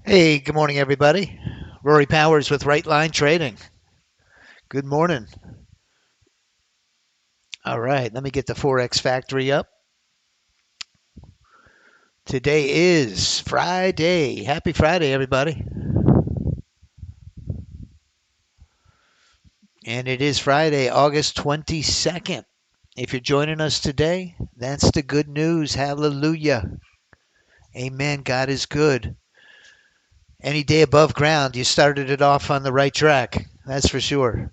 Hey, good morning, everybody. Rory Powers with Right Line Trading. Good morning. All right, let me get the Forex Factory up. Today is Friday. Happy Friday, everybody. And it is Friday, August 22nd. If you're joining us today, that's the good news. Hallelujah. Amen. God is good. Any day above ground, you started it off on the right track. That's for sure.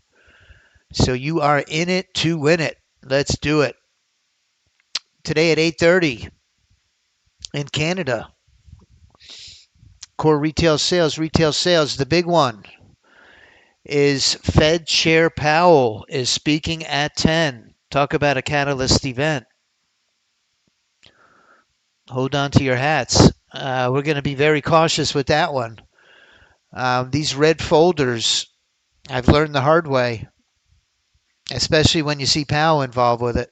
So you are in it to win it. Let's do it. Today at 8:30 in Canada, core retail sales, the big one is Fed Chair Powell is speaking at 10. Talk about a catalyst event. Hold on to your hats. We're going to be very cautious with that one. These red folders, I've learned the hard way, especially when you see Powell involved with it.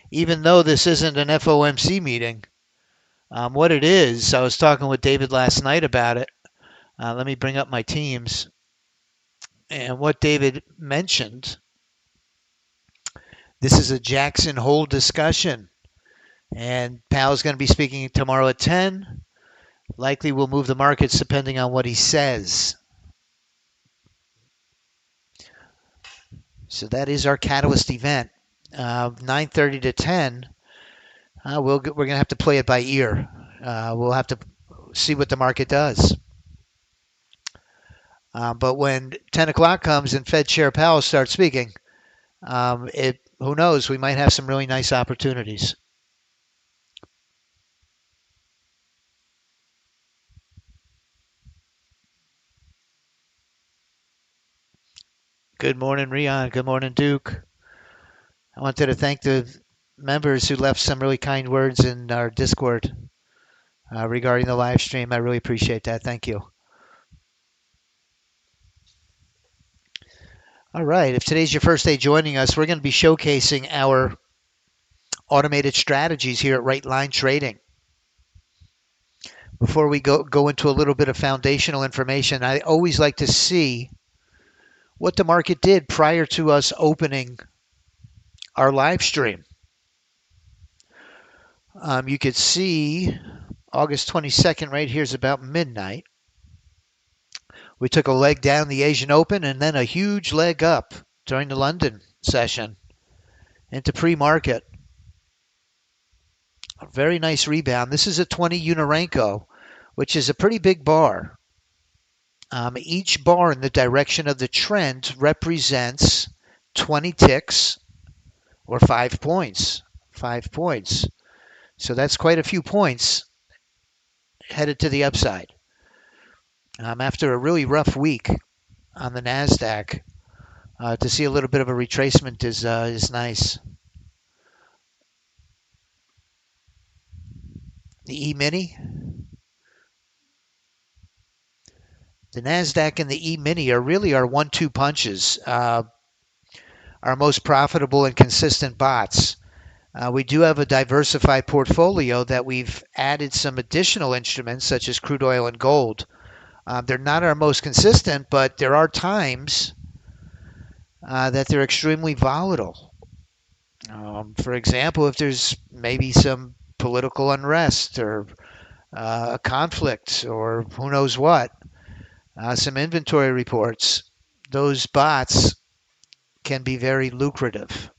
Even though this isn't an FOMC meeting, what it is, I was talking with David last night about it. Let me bring up my teams. And what David mentioned, this is a Jackson Hole discussion. And Powell's going to be speaking tomorrow at 10. Likely will move the markets depending on what he says. So that is our catalyst event. 9:30 to 10. We're going to have to play it by ear. We'll have to see what the market does. But when 10 o'clock comes and Fed Chair Powell starts speaking, who knows? We might have some really nice opportunities. Good morning, Rion. Good morning, Duke. I wanted to thank the members who left some really kind words in our Discord regarding the live stream. I really appreciate that. Thank you. All right. If today's your first day joining us, we're going to be showcasing our automated strategies here at Right Line Trading. Before we go into a little bit of foundational information, I always like to see what the market did prior to us opening our live stream. You could see August 22nd right here is about midnight. We took a leg down the Asian Open and then a huge leg up during the London session into pre-market. A very nice rebound. This is a 20 Unarenko, which is a pretty big bar. Each bar in the direction of the trend represents 20 ticks or 5 points. 5 points. So that's quite a few points headed to the upside. After a really rough week on the NASDAQ, to see a little bit of a retracement is nice. The E-mini, the NASDAQ and the E-mini are really our 1-2 punches, our most profitable and consistent bots. We do have a diversified portfolio that we've added some additional instruments such as crude oil and gold. They're not our most consistent, but there are times that they're extremely volatile. For example, if there's maybe some political unrest or a conflict or who knows what, some inventory reports, those bots can be very lucrative.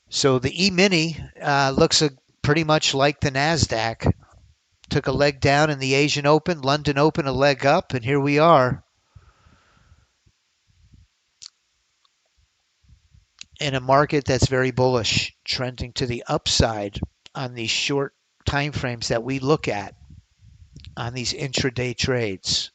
So the E-mini looks pretty much like the NASDAQ. Took a leg down in the Asian Open, London Open a leg up, and here we are in a market that's very bullish, trending to the upside on these short time frames that we look at on these intraday trades.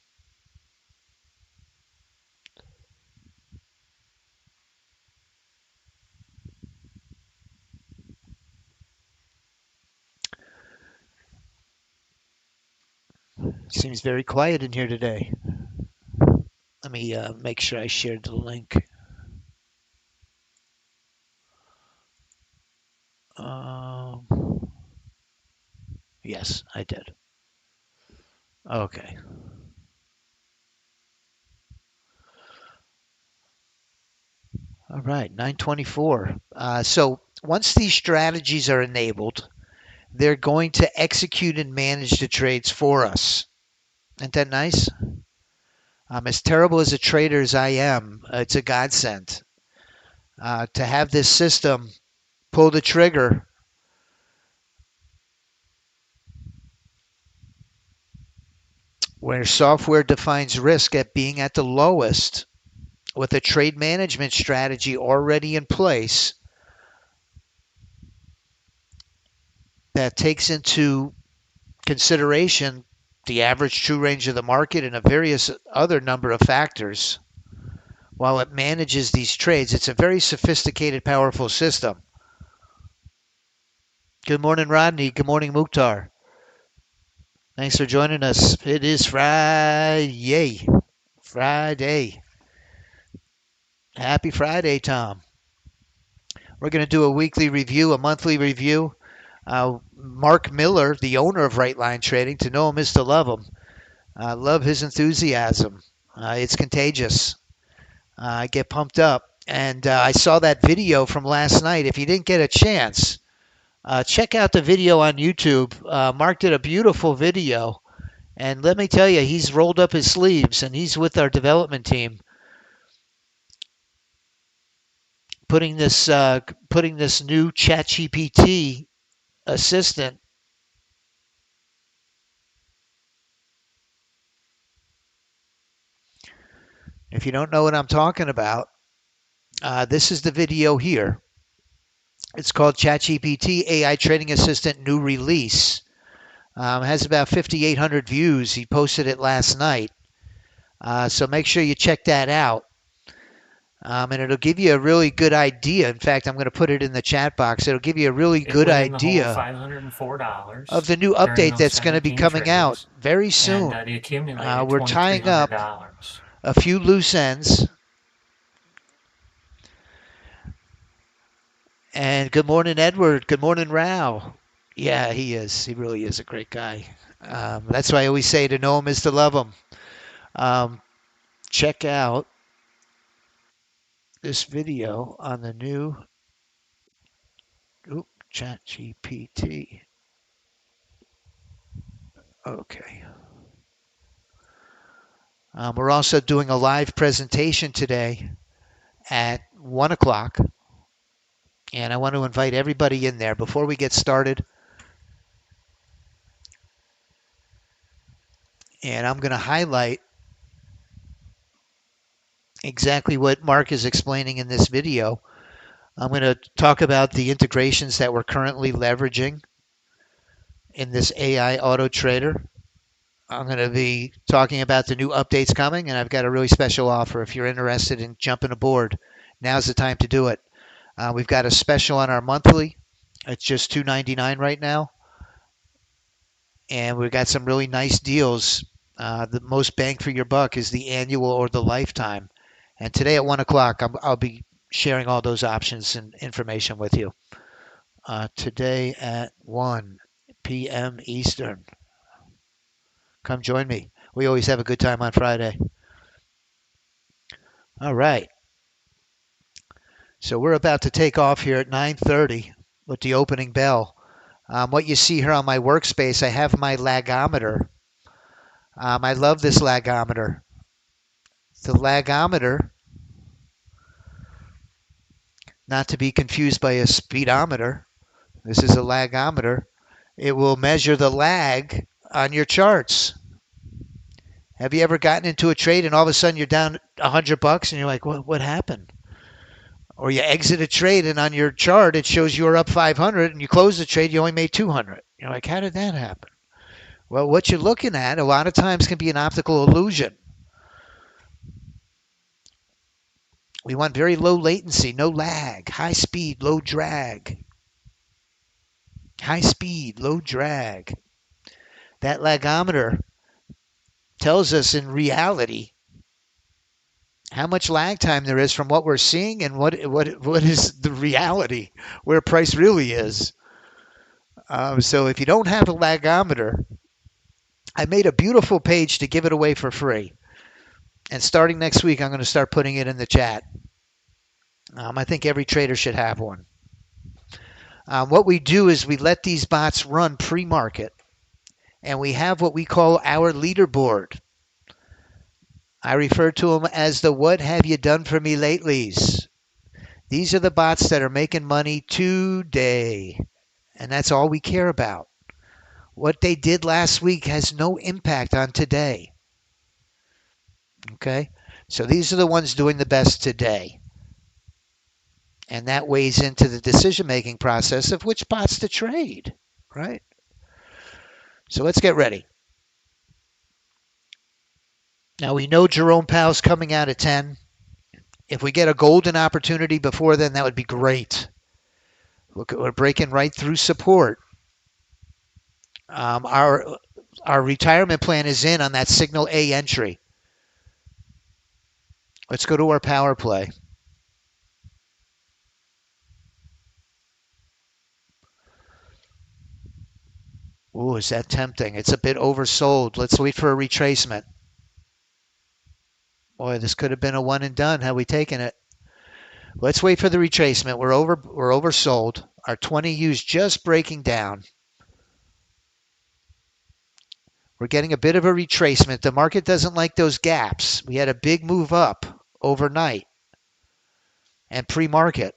Seems very quiet in here today. Let me make sure I shared the link. Um, yes, I did. Okay. All right, 924. So once these strategies are enabled, they're going to execute and manage the trades for us. Isn't that nice? As terrible as a trader as I am, it's a godsend to have this system pull the trigger where software defines risk at being at the lowest with a trade management strategy already in place that takes into consideration the average true range of the market and a various other number of factors while it manages these trades. It's a very sophisticated, powerful system. Good morning, Rodney. Good morning, Mukhtar. Thanks for joining us. It is Friday. Friday. Happy Friday, Tom. We're going to do a weekly review, a monthly review. Mark Miller, the owner of Right Line Trading, to know him is to love him. Love his enthusiasm. It's contagious. I get pumped up. And I saw that video from last night. If you didn't get a chance, check out the video on YouTube. Mark did a beautiful video. And let me tell you, he's rolled up his sleeves and he's with our development team putting this new ChatGPT assistant. If you don't know what I'm talking about, this is the video here. It's called ChatGPT AI Trading Assistant New Release. It has about 5,800 views. He posted it last night. So make sure you check that out. And it'll give you a really good idea. In fact, I'm going to put it in the chat box. It'll give you a really good idea of the new update that's going to be coming out very soon. We're tying up a few loose ends. And good morning, Edward. Good morning, Rao. Yeah, he is. He really is a great guy. That's why I always say to know him is to love him. Check out this video on the new ChatGPT. Okay. We're also doing a live presentation today at 1 o'clock. And I want to invite everybody in there. Before we get started, and I'm going to highlight exactly what Mark is explaining in this video. I'm going to talk about the integrations that we're currently leveraging in this AI auto trader. I'm going to be talking about the new updates coming, and I've got a really special offer. If you're interested in jumping aboard, now's the time to do it. We've got a special on our monthly. It's just $2.99 right now. And we've got some really nice deals. The most bang for your buck is the annual or the lifetime. And today at 1 o'clock, I'll be sharing all those options and information with you. Today at 1 p.m. Eastern. Come join me. We always have a good time on Friday. All right. So we're about to take off here at 9:30 with the opening bell. What you see here on my workspace, I have my lagometer. I love this lagometer. The lagometer, not to be confused by a speedometer. This is a lagometer. It will measure the lag on your charts. Have you ever gotten into a trade and all of a sudden you're down $100 and you're like, what happened? Or you exit a trade and on your chart it shows you were up 500 and you close the trade, you only made 200. You're like, how did that happen? Well, what you're looking at a lot of times can be an optical illusion. We want very low latency, no lag, high speed, low drag. High speed, low drag. That lagometer tells us in reality how much lag time there is from what we're seeing and what is the reality, where price really is. So if you don't have a lagometer, I made a beautiful page to give it away for free. And starting next week, I'm going to start putting it in the chat. I think every trader should have one. What we do is we let these bots run pre-market, and we have what we call our leaderboard. I refer to them as the "What have you done for me latelys?" These are the bots that are making money today, and that's all we care about. What they did last week has no impact on today. Okay? So these are the ones doing the best today. And that weighs into the decision-making process of which bots to trade, right? So let's get ready. Now we know Jerome Powell's coming out at 10. If we get a golden opportunity before then, that would be great. Look, we're breaking right through support. Our retirement plan is in on that signal A entry. Let's go to our power play. Ooh, is that tempting? It's a bit oversold. Let's wait for a retracement. Boy, this could have been a one and done had we taken it. Let's wait for the retracement. We're oversold. Our 20U's just breaking down. We're getting a bit of a retracement. The market doesn't like those gaps. We had a big move up overnight and pre-market.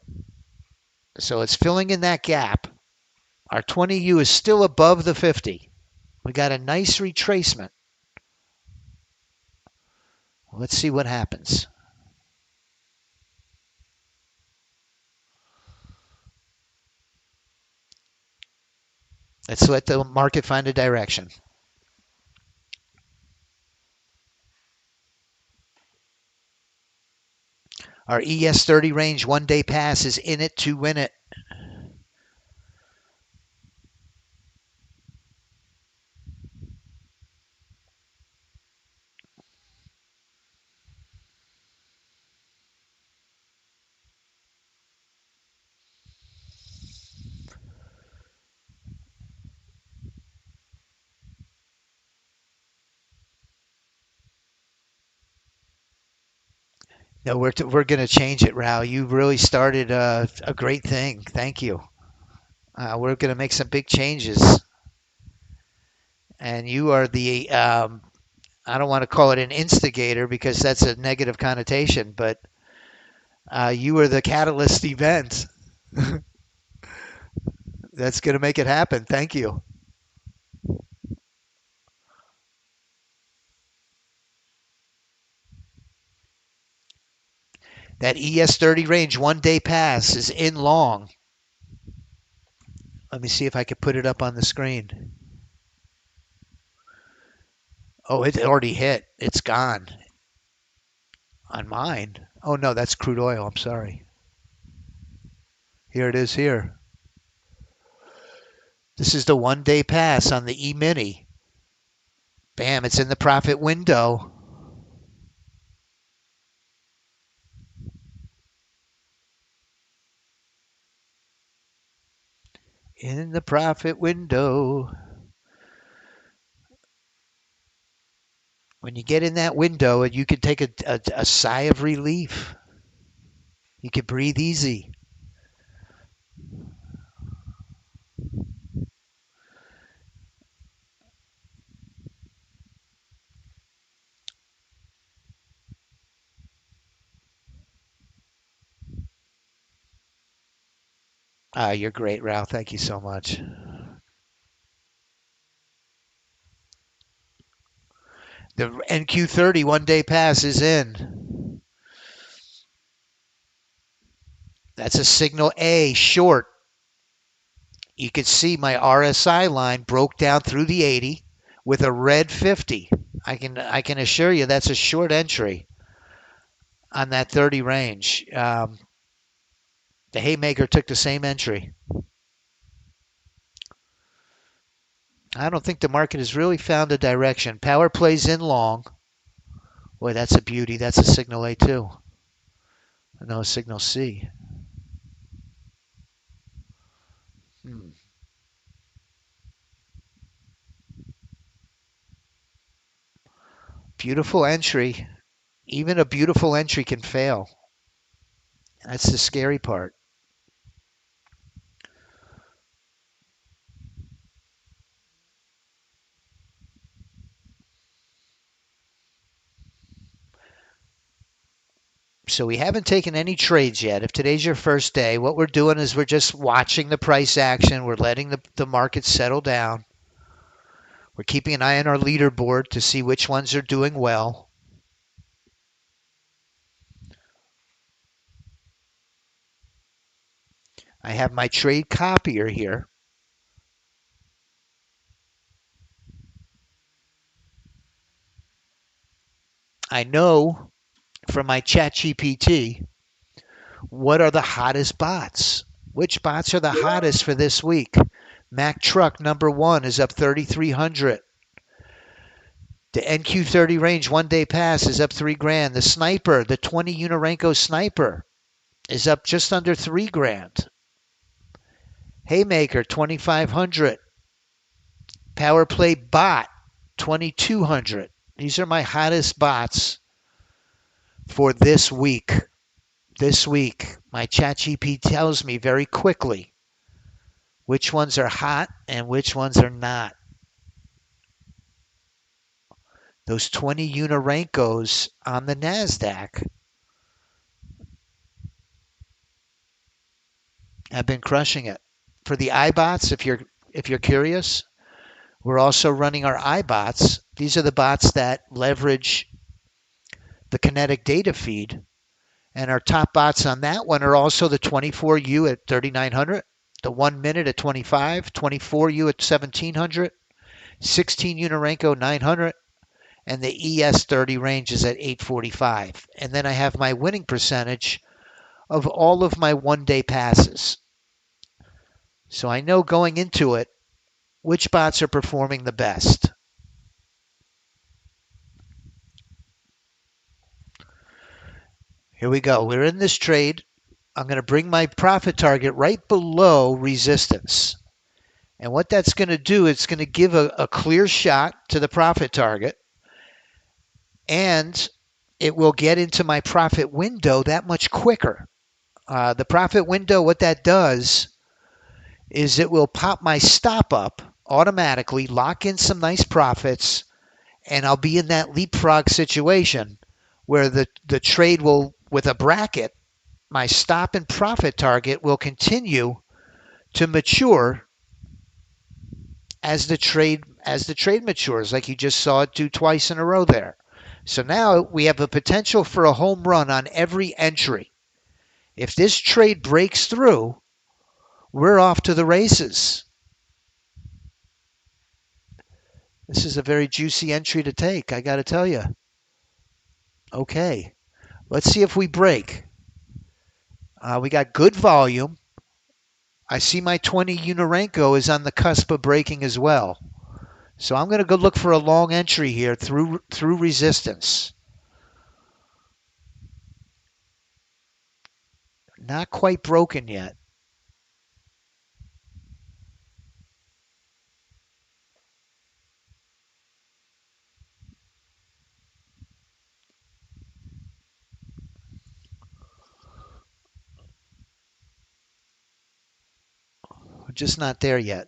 So it's filling in that gap. Our 20U is still above the 50. We got a nice retracement. Let's see what happens. Let's let the market find a direction. Our ES30 range one-day pass is in it to win it. No, we're going to change it, Rao. You really started a great thing. Thank you. We're going to make some big changes. And you are the, I don't want to call it an instigator because that's a negative connotation, but you are the catalyst event that's going to make it happen. Thank you. That ES30 range one-day pass is in long. Let me see if I can put it up on the screen. Oh, it already hit. It's gone. On mine. Oh, no, that's crude oil. I'm sorry. Here it is here. This is the one-day pass on the E-mini. Bam, it's in the profit window. In the profit window. When you get in that window, you can take a sigh of relief. You can breathe easy. You're great, Ralph. Thank you so much. The NQ30 one-day pass is in. That's a signal A, short. You can see my RSI line broke down through the 80 with a red 50. I can assure you that's a short entry on that 30 range. The Haymaker took the same entry. I don't think the market has really found a direction. Power plays in long. Boy, that's a beauty. That's a signal A too. No, signal C. Beautiful entry. Even a beautiful entry can fail. That's the scary part. So we haven't taken any trades yet. If today's your first day, what we're doing is we're just watching the price action. We're letting the market settle down. We're keeping an eye on our leaderboard to see which ones are doing well. I have my trade copier here. I know from my ChatGPT what are the hottest bots. Which bots are the hottest for this week? Mac Truck #1 is up 3,300. The NQ30 range 1-day pass is up 3 grand. The sniper, the 20 Unorenko sniper, is up just under 3 grand. Haymaker 2,500. Power Play bot 2,200. These are my hottest bots for this week. This week, my ChatGPT tells me very quickly which ones are hot and which ones are not. Those 20 Unorenkos on the NASDAQ have been crushing it. For the iBots, if you're curious, we're also running our iBots. These are the bots that leverage the kinetic data feed. And our top bots on that one are also the 24U at 3,900, the 1 minute at 25, 24U at 1,700, 16 Unorenko 900, and the ES30 range is at 845. And then I have my winning percentage of all of my 1-day passes. So I know going into it which bots are performing the best. Here we go. We're in this trade. I'm going to bring my profit target right below resistance. And what that's going to do, it's going to give a clear shot to the profit target. And it will get into my profit window that much quicker. The profit window, what that does is it will pop my stop up automatically, lock in some nice profits, and I'll be in that leapfrog situation where the trade will, with a bracket, my stop and profit target will continue to mature as the trade matures, like you just saw it do twice in a row there. So now we have a potential for a home run on every entry. If this trade breaks through, we're off to the races. This is a very juicy entry to take, I got to tell you. Okay, let's see if we break. We got good volume. I see my 20 Unorenko is on the cusp of breaking as well. So I'm going to go look for a long entry here through resistance. Not quite broken yet. We're just not there yet.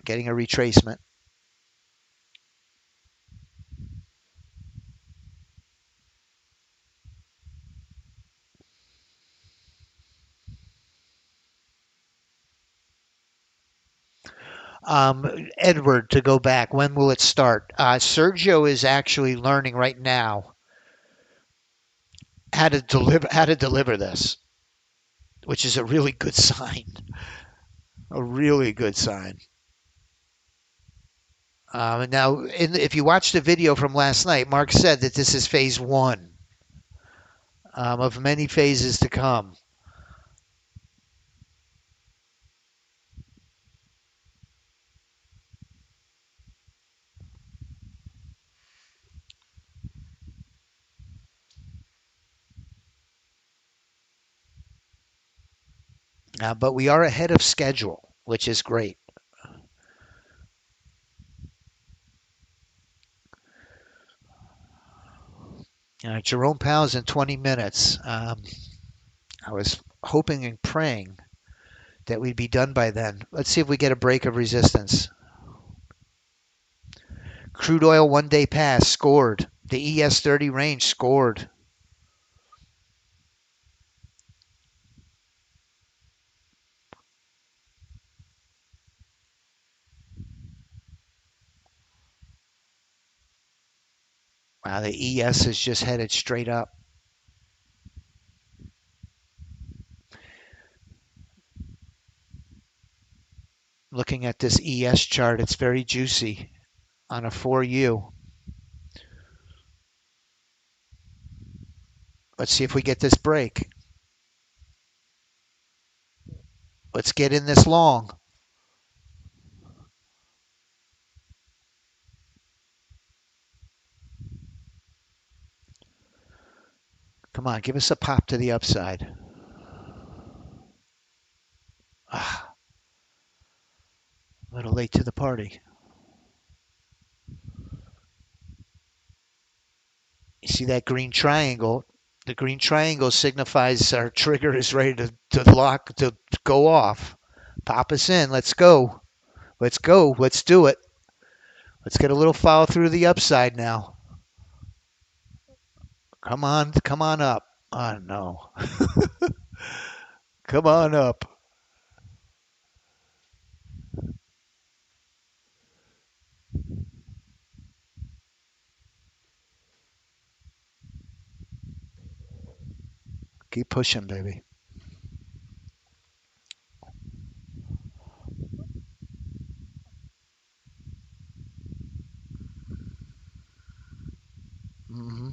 Getting a retracement. Edward, to go back, when will it start? Sergio is actually learning right now how to deliver this, which is a really good sign. A really good sign. Now, if you watch the video from last night, Mark said that this is phase one of many phases to come. But we are ahead of schedule. which is great. Jerome Powell's in 20 minutes. I was hoping and praying that we'd be done by then. Let's see if we get a break of resistance. Crude oil 1-day pass scored. The ES30 range scored. Wow, the ES is just headed straight up. Looking at this ES chart, it's very juicy on a 4U. Let's see if we get this break. Let's get in this long. Come on, give us a pop to the upside. Ah, a little late to the party. You see that green triangle? The green triangle signifies our trigger is ready to go off. Pop us in. Let's go. Let's go. Let's do it. Let's get a little follow through the upside now. Come on up. Oh no. Come on up. Keep pushing, baby. Mm-hmm.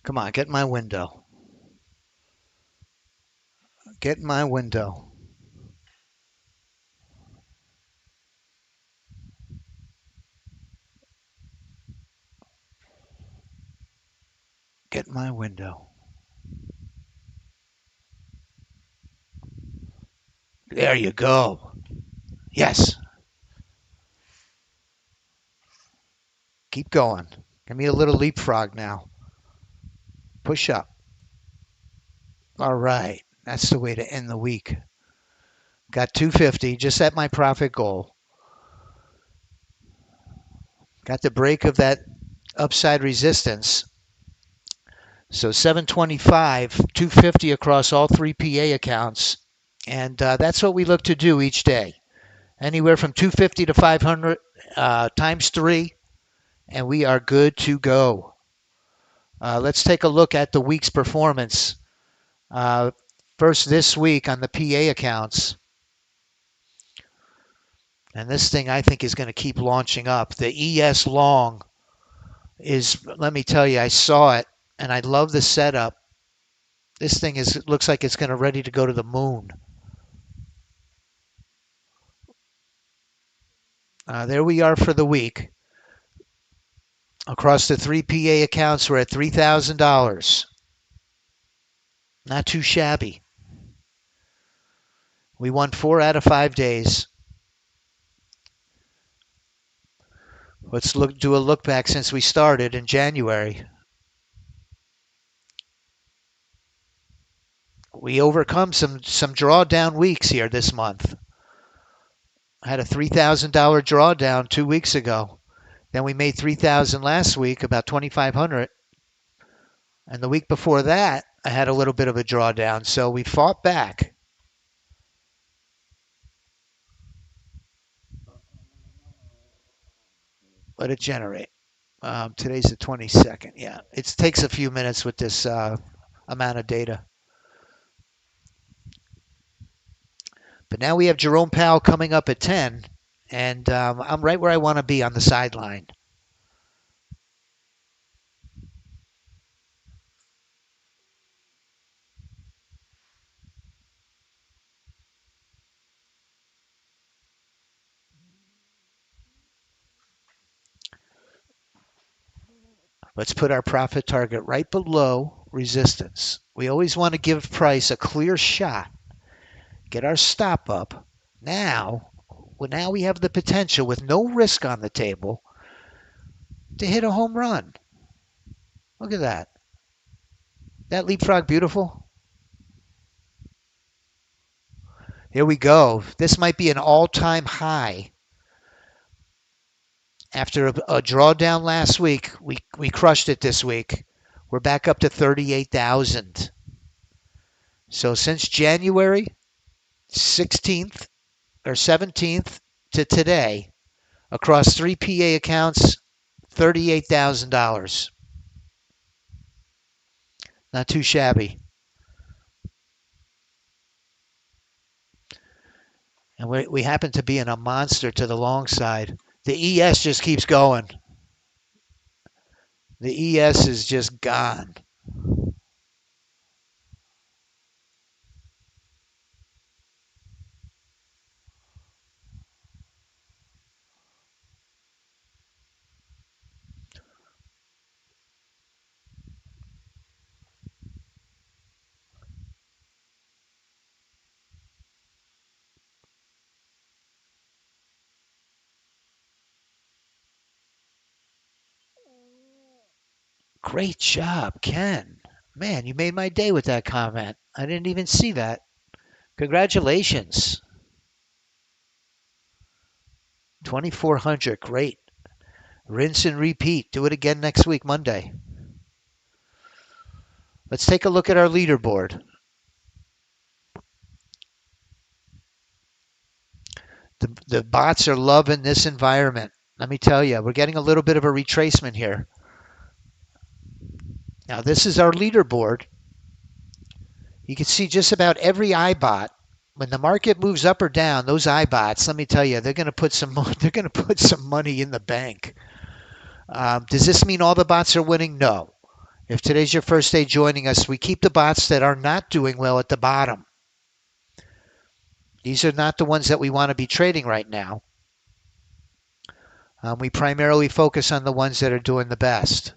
Come on, get in my window. Get in my window. Get in my window. There you go. Yes. Keep going. Give me a little leapfrog now. Push up. All right. That's the way to end the week. Got 250, just at my profit goal. Got the break of that upside resistance. So 725, 250 across all three PA accounts. And that's what we look to do each day. Anywhere from 250 to 500 times 3, and we are good to go. Let's take a look at the week's performance. First this week on the PA accounts. And this thing I think is going to keep launching up. The ES long is, let me tell you, I saw it and I love the setup. This thing looks like it's going to ready to go to the moon. There we are for the week. Across the three PA accounts, we're at $3,000. Not too shabby. We won 4 out of 5 days. Let's do a look back since we started in January. We overcome some drawdown weeks here this month. I had a $3,000 drawdown 2 weeks ago. Then we made $3,000 last week, about $2,500. And the week before that, I had a little bit of a drawdown. So we fought back. Let it generate. Today's the 22nd. Yeah, it takes a few minutes with this amount of data. But now we have Jerome Powell coming up at 10, and I'm right where I want to be on the sideline. Let's put our profit target right below resistance. We always want to give price a clear shot. Get our stop up. Now we have the potential with no risk on the table to hit a home run. Look at that. That leapfrog beautiful? Here we go. This might be an all-time high. After a drawdown last week, we crushed it this week. We're back up to 38,000. So since January 16th or 17th to today, across 3 PA accounts, $38,000. Not too shabby. And we happen to be in a monster to the long side. The ES just keeps going. The ES is just gone. Great job, Ken. Man, you made my day with that comment. I didn't even see that. Congratulations. 2,400. Great. Rinse and repeat. Do it again next week, Monday. Let's take a look at our leaderboard. The bots are loving this environment. Let me tell you, we're getting a little bit of a retracement here. Now, this is our leaderboard. You can see just about every iBot. When the market moves up or down, those iBots, let me tell you, they're going to put some money in the bank. Does this mean all the bots are winning? No. If today's your first day joining us, we keep the bots that are not doing well at the bottom. These are not the ones that we want to be trading right now. We primarily focus on the ones that are doing the best.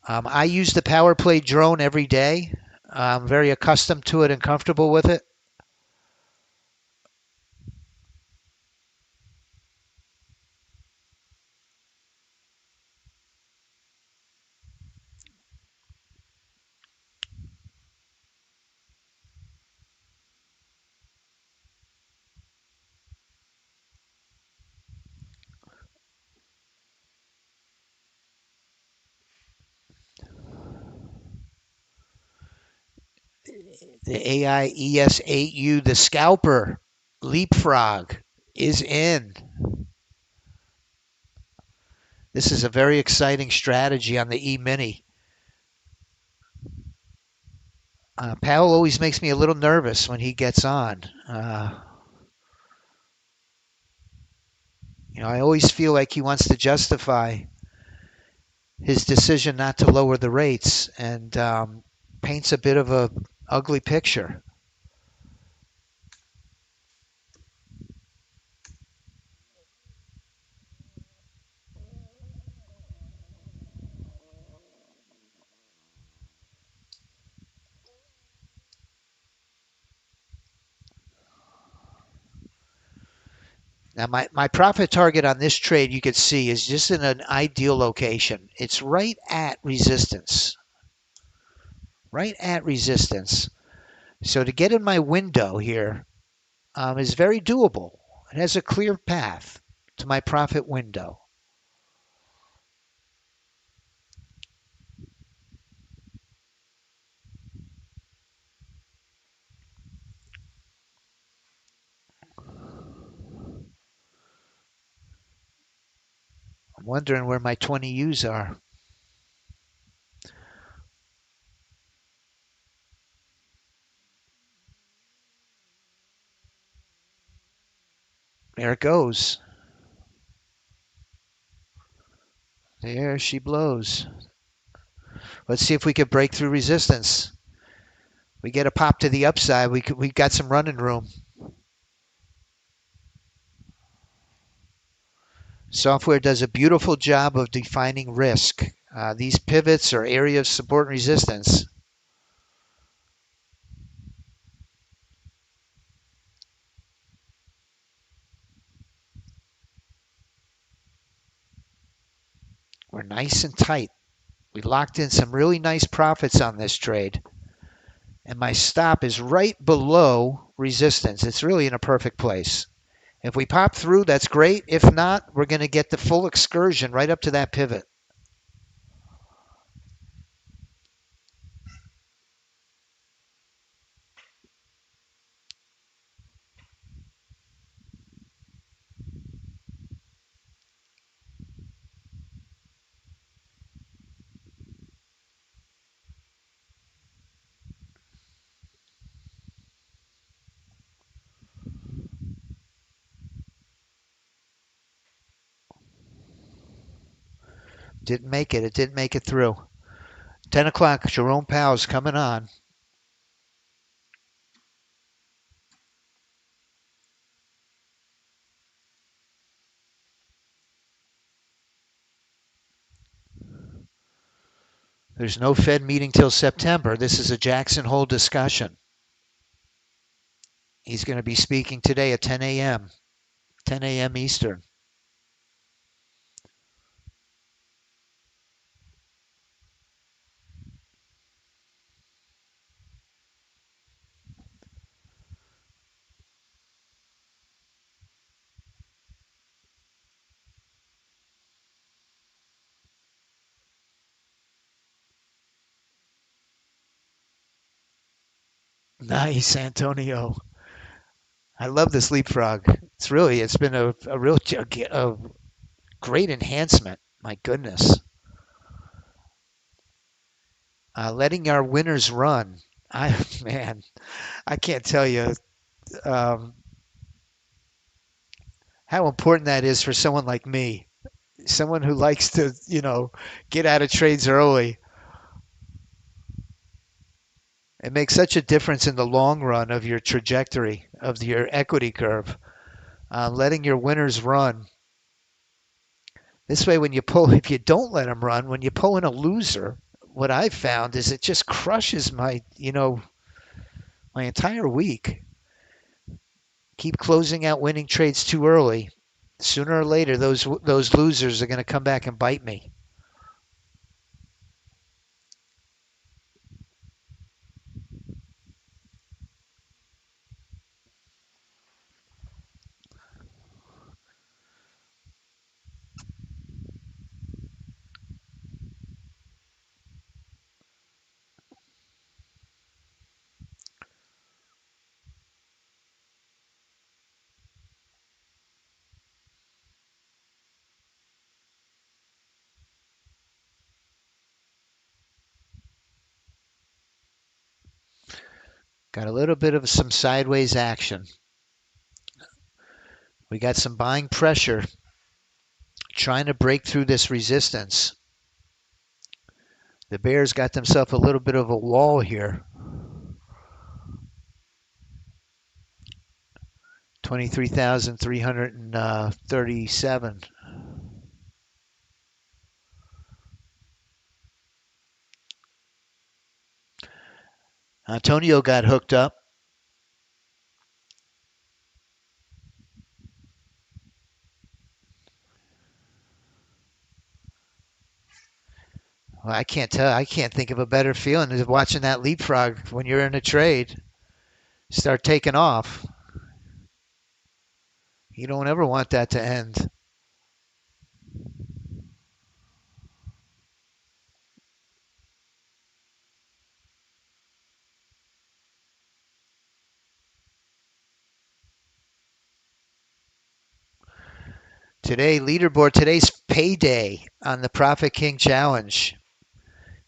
I use the power play drone every day. I'm very accustomed to it and comfortable with it. The AI ES8U, the scalper, Leapfrog, is in. This is a very exciting strategy on the E-mini. Powell always makes me a little nervous when he gets on. I always feel like he wants to justify his decision not to lower the rates and paints a bit of a ugly picture. Now, my profit target on this trade, you can see, is just in an ideal location. It's right at resistance. Right at resistance. So to get in my window here is very doable. It has a clear path to my profit window. I'm wondering where my 20 U's are. There it goes. There she blows. Let's see if we can break through resistance. We get a pop to the upside. We got some running room. Software does a beautiful job of defining risk. These pivots are area of support and resistance. We're nice and tight. We locked in some really nice profits on this trade. And my stop is right below resistance. It's really in a perfect place. If we pop through, that's great. If not, we're going to get the full excursion right up to that pivot. Didn't make it. It didn't make it through. 10 o'clock, Jerome Powell's coming on. There's no Fed meeting till September. This is a Jackson Hole discussion. He's going to be speaking today at 10 a.m. 10 a.m. Eastern. Nice, Antonio. I love this Leapfrog. It's been a real a great enhancement. My goodness. Letting our winners run. Man, I can't tell you um, how important that is for someone like me, someone who likes to, get out of trades early. It makes such a difference in the long run of your trajectory of your equity curve. Letting your winners run. This way, when you pull, if you don't let them run, when you pull in a loser, what I've found is it just crushes my entire week. Keep closing out winning trades too early. Sooner or later, those losers are going to come back and bite me. Got a little bit of some sideways action. We got some buying pressure trying to break through this resistance. The bears got themselves a little bit of a wall here. 23,337. Antonio got hooked up. Well, I can't tell. I can't think of a better feeling than watching that Leapfrog when you're in a trade start taking off. You don't ever want that to end. Today's payday on the Profit King Challenge.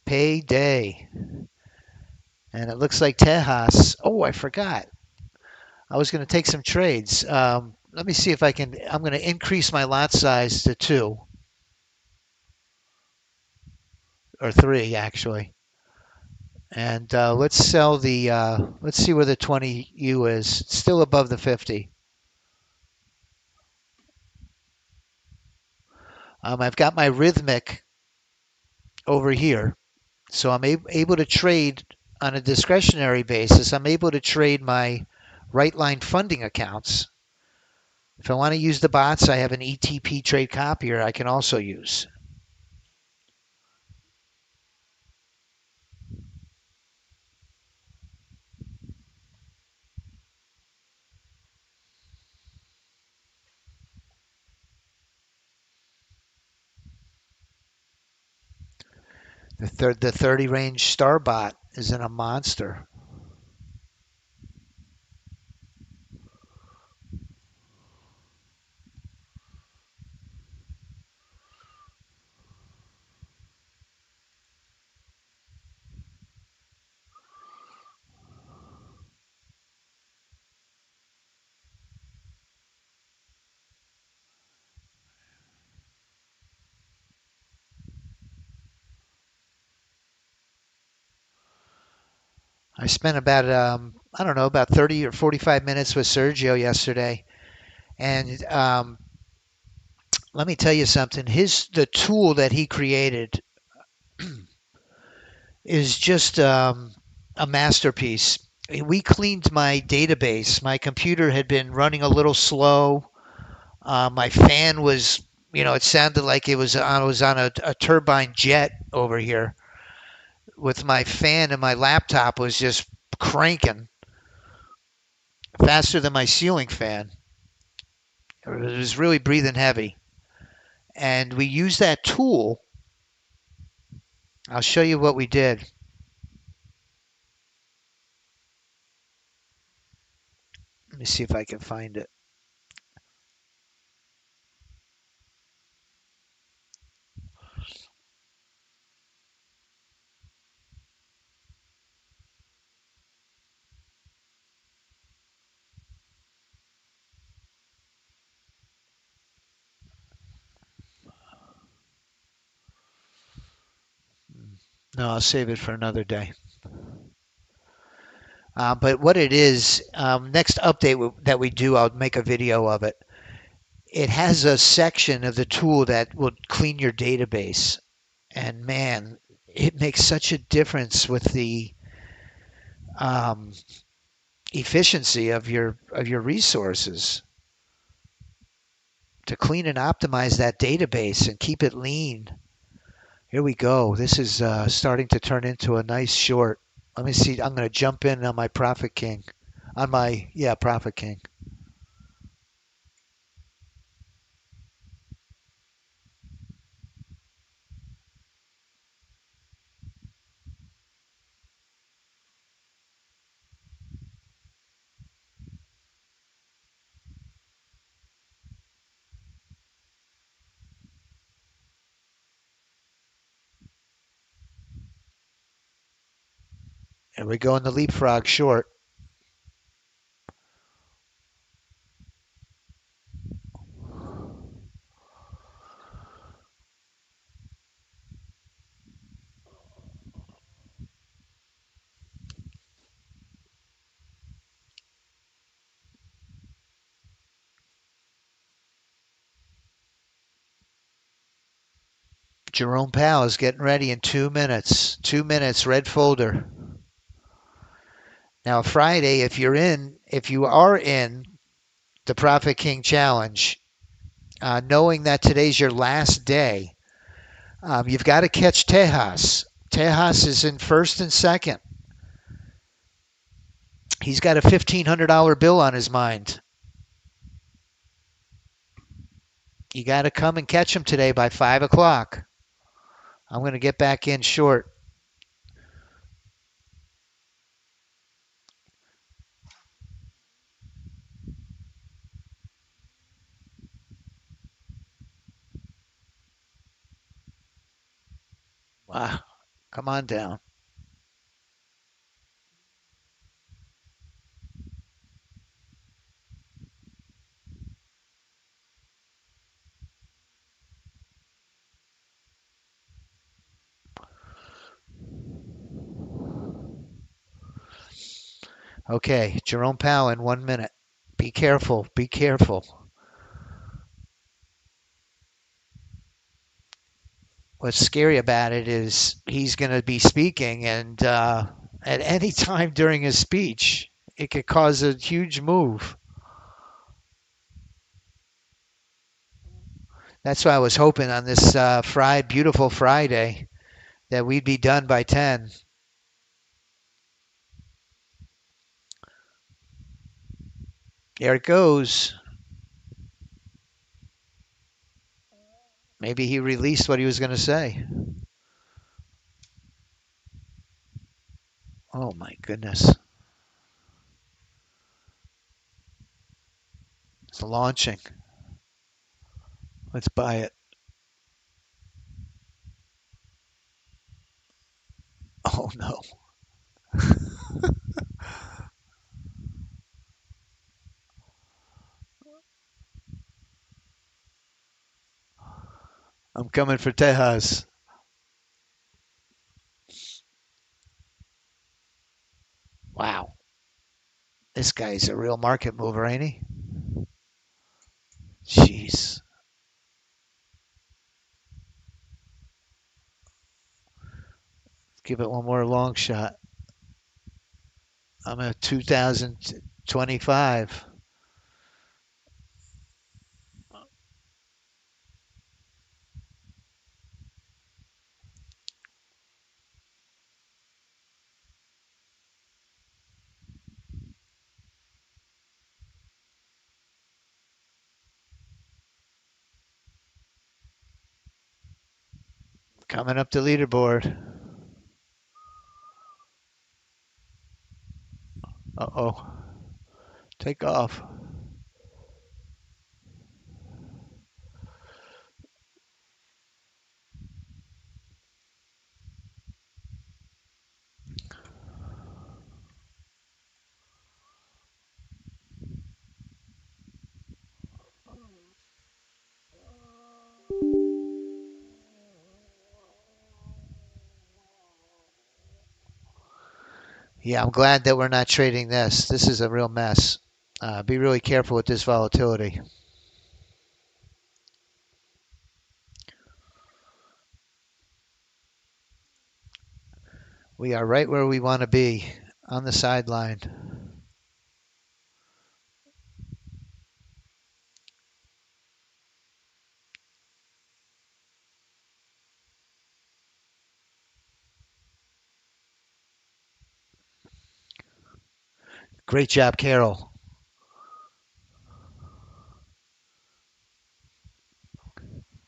Payday. And it looks like Tejas. Oh, I forgot. I was going to take some trades. Let me see if I can. I'm going to increase my lot size to 2 or 3, actually. And let's sell the. Let's see where the 20U is. It's still above the 50. I've got my rhythmic over here. So I'm able to trade on a discretionary basis. I'm able to trade my right line funding accounts. If I want to use the bots, I have an ETP trade copier I can also use. The 30 range star bot is in a monster. I spent about I don't know, about 30 or 45 minutes with Sergio yesterday, and let me tell you something. The tool that he created is just a masterpiece. We cleaned my database. My computer had been running a little slow. My fan was, it sounded like I was on a turbine jet over here with my fan, and my laptop was just cranking faster than my ceiling fan. It was really breathing heavy. And we used that tool. I'll show you what we did. Let me see if I can find it. No, I'll save it for another day. But what it is, next update that we do, I'll make a video of it. It has a section of the tool that will clean your database. And man, it makes such a difference with the um, efficiency of your resources to clean and optimize that database and keep it lean. Here we go. This is starting to turn into a nice short. Let me see. I'm going to jump in on my Profit King. Profit King. Here we go in the Leapfrog short. Jerome Powell is getting ready in 2 minutes. 2 minutes, red folder. Now Friday, if you are in the Profit King Challenge, knowing that today's your last day, you've got to catch Tejas. Tejas is in first and second. He's got a $1,500 bill on his mind. You got to come and catch him today by 5 o'clock. I'm going to get back in short. Wow. Come on down. Okay, Jerome Powell in 1 minute. Be careful. Be careful. what's scary about it is he's going to be speaking, and at any time during his speech, it could cause a huge move. That's why I was hoping on this beautiful Friday that we'd be done by 10. There it goes. Maybe he released what he was going to say. Oh my goodness. It's launching. Let's buy it. Oh no. I'm coming for Tejas. Wow. This guy's a real market mover, ain't he? Jeez. Give it one more long shot. I'm at 2025. Coming up the leaderboard. Uh-oh. Take off. Yeah, I'm glad that we're not trading this. This is a real mess. Be really careful with this volatility. We are right where we want to be, on the sideline. Great job, Carol.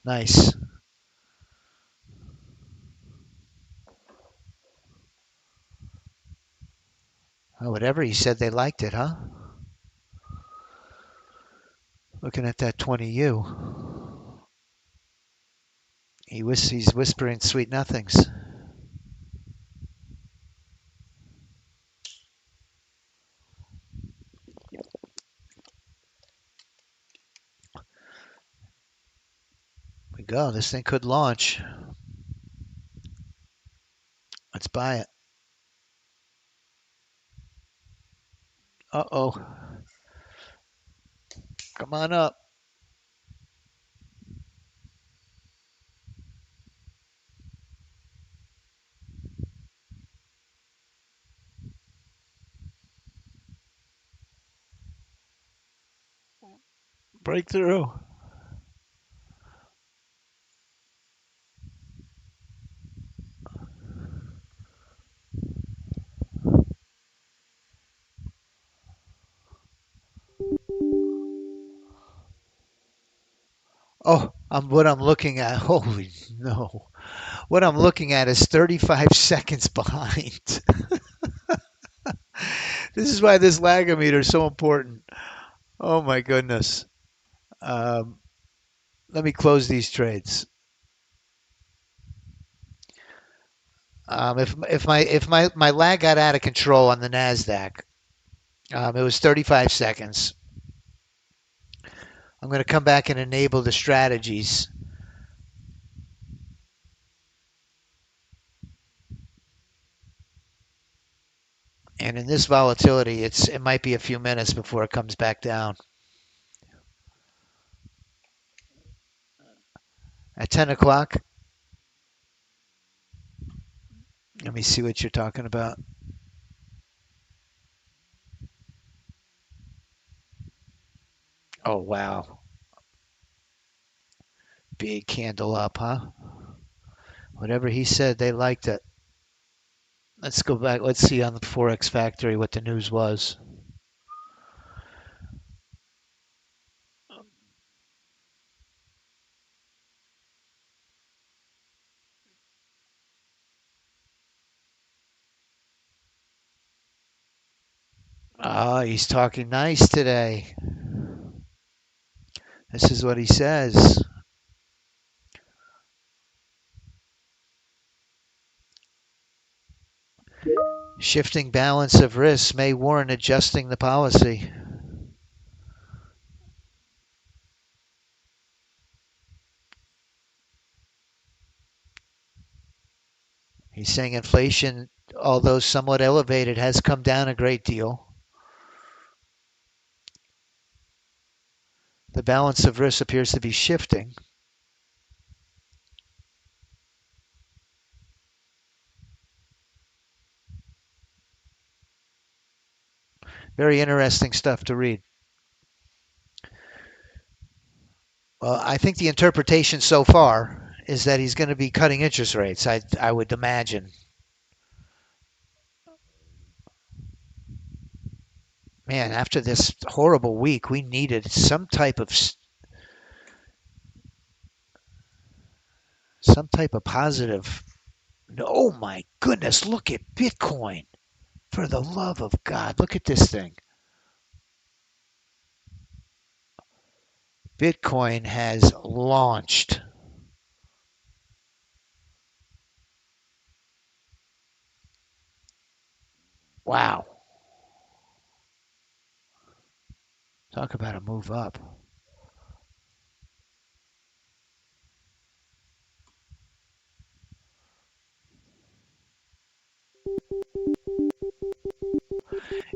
Nice. Oh, whatever he said, they liked it, huh? Looking at that 20U. He's whispering sweet nothings. We go. This thing could launch. Let's buy it. Uh-oh. Come on up. Breakthrough. Oh, what I'm looking at. Holy no. What I'm looking at is 35 seconds behind. This is why this lagometer is so important. Oh my goodness. Um, Let me close these trades. If my lag got out of control on the Nasdaq, it was 35 seconds. I'm going to come back and enable the strategies. And in this volatility, it might be a few minutes before it comes back down. At 10 o'clock, Let me see what you're talking about. Oh, wow. Big candle up, huh? Whatever he said, they liked it. Let's go back. Let's see on the Forex Factory what the news was. Ah, he's talking nice today. This is what he says. Shifting balance of risks may warrant adjusting the policy. He's saying inflation, although somewhat elevated, has come down a great deal. The balance of risk appears to be shifting. Very interesting stuff to read. Well, I think the interpretation so far is that he's going to be cutting interest rates, I would imagine. Man, after this horrible week, we needed some type of positive. Oh my goodness, look at Bitcoin. For the love of God, look at this thing. Bitcoin has launched. Wow. Talk about a move up.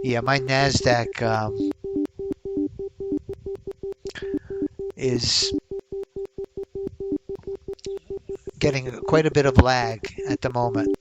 Yeah, my NASDAQ is getting quite a bit of lag at the moment.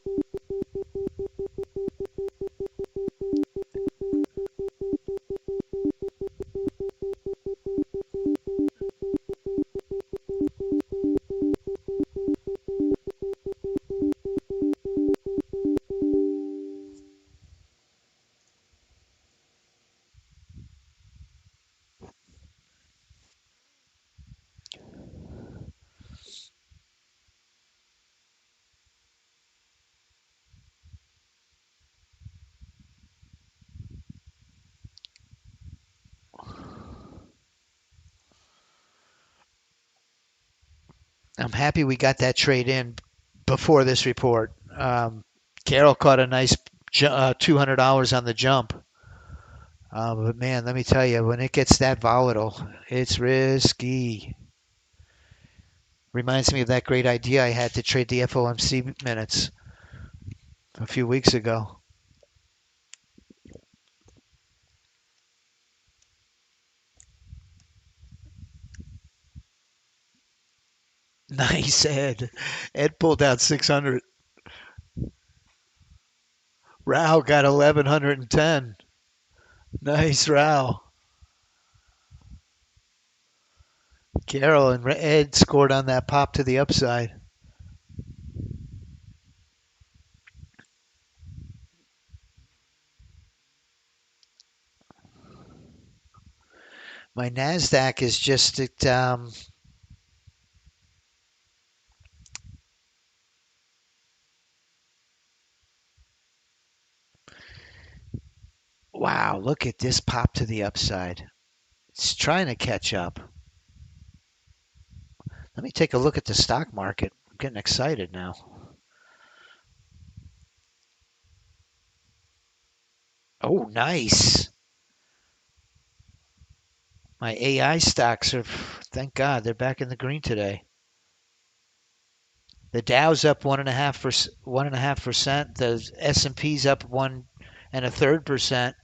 I'm happy we got that trade in before this report. Carol caught a nice $200 on the jump. But man, let me tell you, when it gets that volatile, it's risky. Reminds me of that great idea I had to trade the FOMC minutes a few weeks ago. Nice, Ed. Ed pulled out 600. Rao got 1110. Nice, Rao. Carol and Ed scored on that pop to the upside. My NASDAQ is just at, wow, look at this pop to the upside. It's trying to catch up. Let me take a look at the stock market. I'm getting excited now. Oh, nice. My AI stocks are, thank God, they're back in the green today. The Dow's up 1.5%. The S&P's up 1.33%.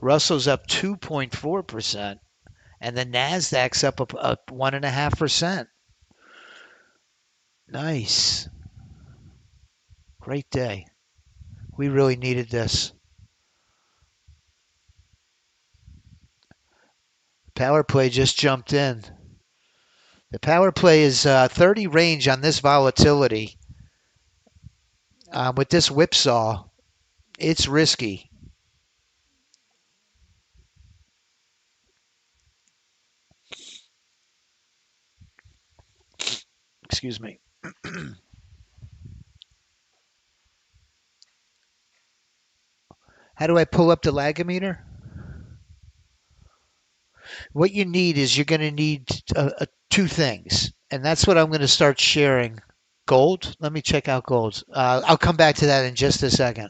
Russell's up 2.4%, and the Nasdaq's up 1.5%. Nice, great day. We really needed this. Power play just jumped in. The power play is 30 range on this volatility. With this whipsaw, it's risky. Excuse me. How do I pull up the lagometer? What you need is you're going to need two things, and that's what I'm going to start sharing. Gold. Let me check out gold. I'll come back to that in just a second.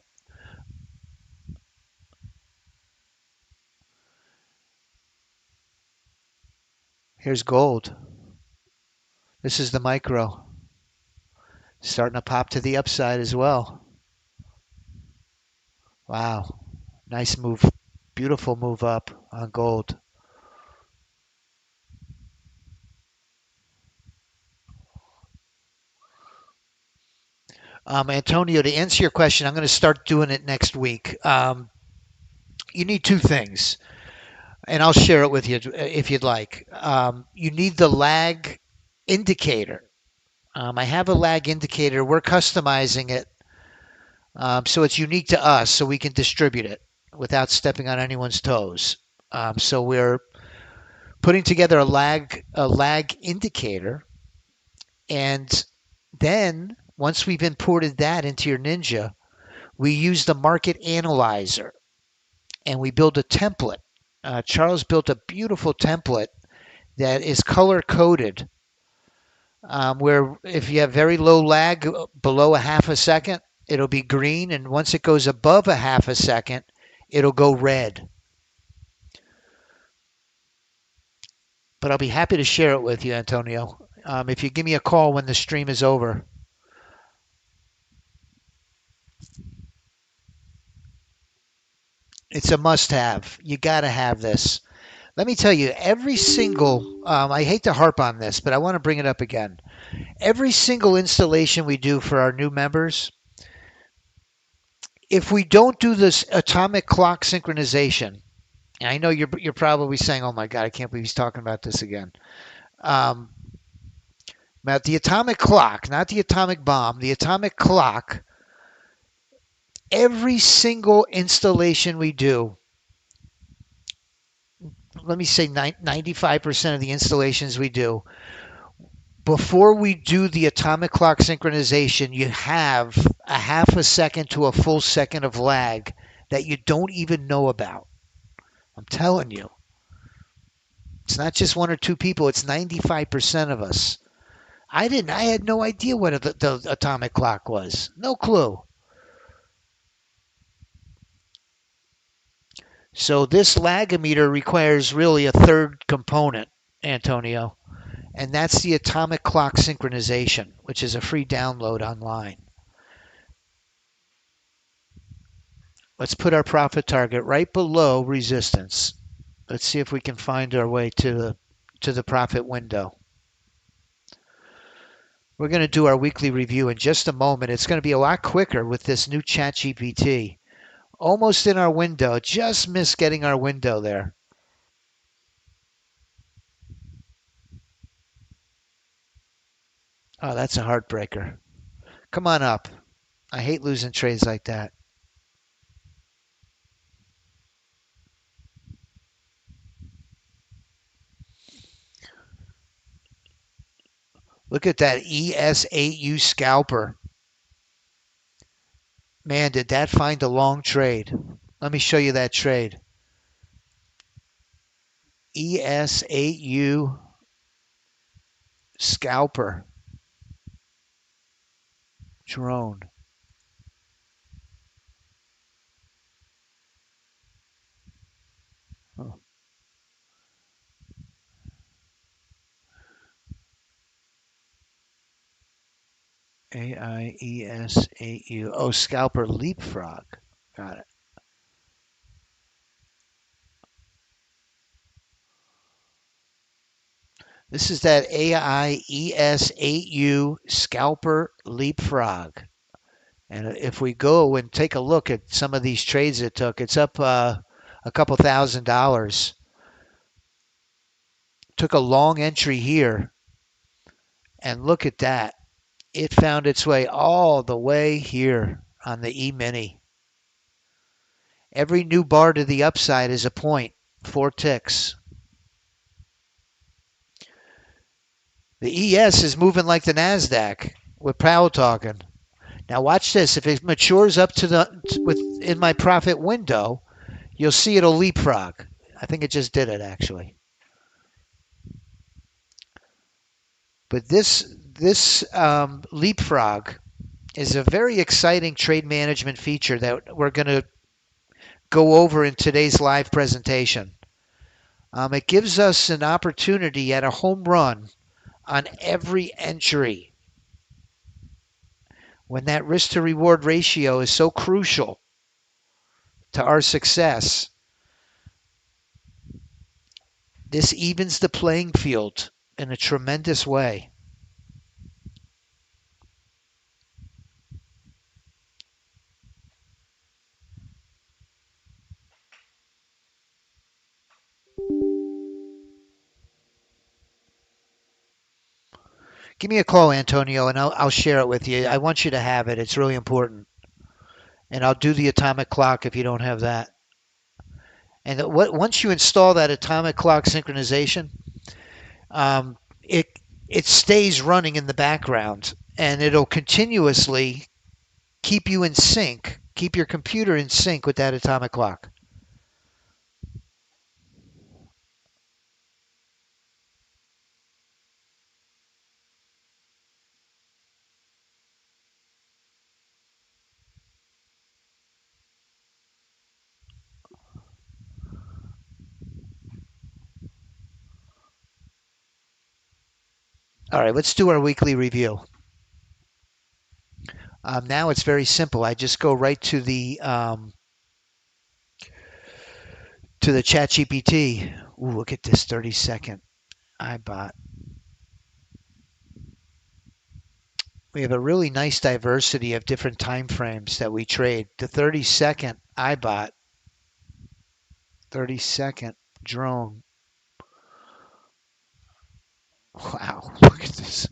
Here's gold. This is the micro. Starting to pop to the upside as well. Wow. Nice move. Beautiful move up on gold. Antonio, to answer your question, I'm going to start doing it next week. You need two things, and I'll share it with you if you'd like. You need the lag indicator. I have a lag indicator. We're customizing it so it's unique to us, so we can distribute it without stepping on anyone's toes. So we're putting together a lag indicator, and then once we've imported that into your Ninja, we use the market analyzer and we build a template. Charles built a beautiful template that is color coded, where if you have very low lag below a half a second, it'll be green, and once it goes above a half a second, it'll go red. But I'll be happy to share it with you, Antonio. If you give me a call when the stream is over. It's a must-have. You got to have this. Let me tell you, every single, I hate to harp on this, but I want to bring it up again. Every single installation we do for our new members, if we don't do this atomic clock synchronization, and I know you're probably saying, "Oh my God, I can't believe he's talking about this again." Um, about the atomic clock, not the atomic bomb, the atomic clock. Every single installation we do, let me say 95% of the installations we do, before we do the atomic clock synchronization, you have a half a second to a full second of lag that you don't even know about. I'm telling you. It's not just one or two people, it's 95% of us. I had no idea what the atomic clock was. No clue. So this lagometer requires really a third component, Antonio, and that's the atomic clock synchronization, which is a free download online. Let's put our profit target right below resistance. Let's see if we can find our way to the profit window. We're going to do our weekly review in just a moment. It's going to be a lot quicker with this new ChatGPT. Almost in our window. Just missed getting our window there. Oh, that's a heartbreaker. Come on up. I hate losing trades like that. Look at that ES8U scalper. Man, did that find a long trade. Let me show you that trade. ES8U scalper. Drone. Oh. AIES8U. Oh, scalper Leapfrog. Got it. This is that AIES8U scalper Leapfrog. And if we go and take a look at some of these trades it took, it's up a couple $1,000. Took a long entry here, and look at that. It found its way all the way here on the E-mini. Every new bar to the upside is a point, 4 ticks. The ES is moving like the NASDAQ with Powell talking. Now watch this. If it matures up to within my profit window, you'll see it'll leapfrog. I think it just did it actually. But this leapfrog is a very exciting trade management feature that we're going to go over in today's live presentation. It gives us an opportunity at a home run on every entry when that risk to reward ratio is so crucial to our success. This evens the playing field in a tremendous way. Give me a call, Antonio, and I'll share it with you. I want you to have it. It's really important. And I'll do the atomic clock if you don't have that. And once you install that atomic clock synchronization, it stays running in the background, and it'll continuously keep you in sync, keep your computer in sync with that atomic clock. All right, let's do our weekly review. Now it's very simple. I just go right to the ChatGPT. Ooh, look at this 30-second IBOT. We have a really nice diversity of different time frames that we trade. The 30-second IBOT, 30-second drone. Wow, look at this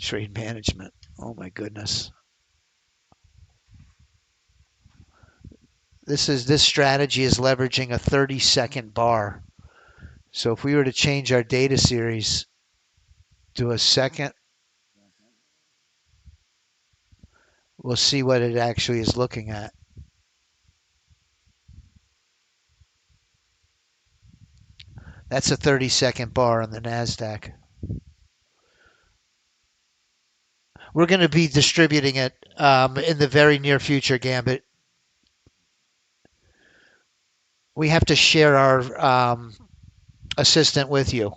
trade management. Oh my goodness. This strategy is leveraging a 30-second bar. So if we were to change our data series to a second, we'll see what it actually is looking at. That's a 30-second bar on the NASDAQ. We're going to be distributing it in the very near future, Gambit. We have to share our assistant with you.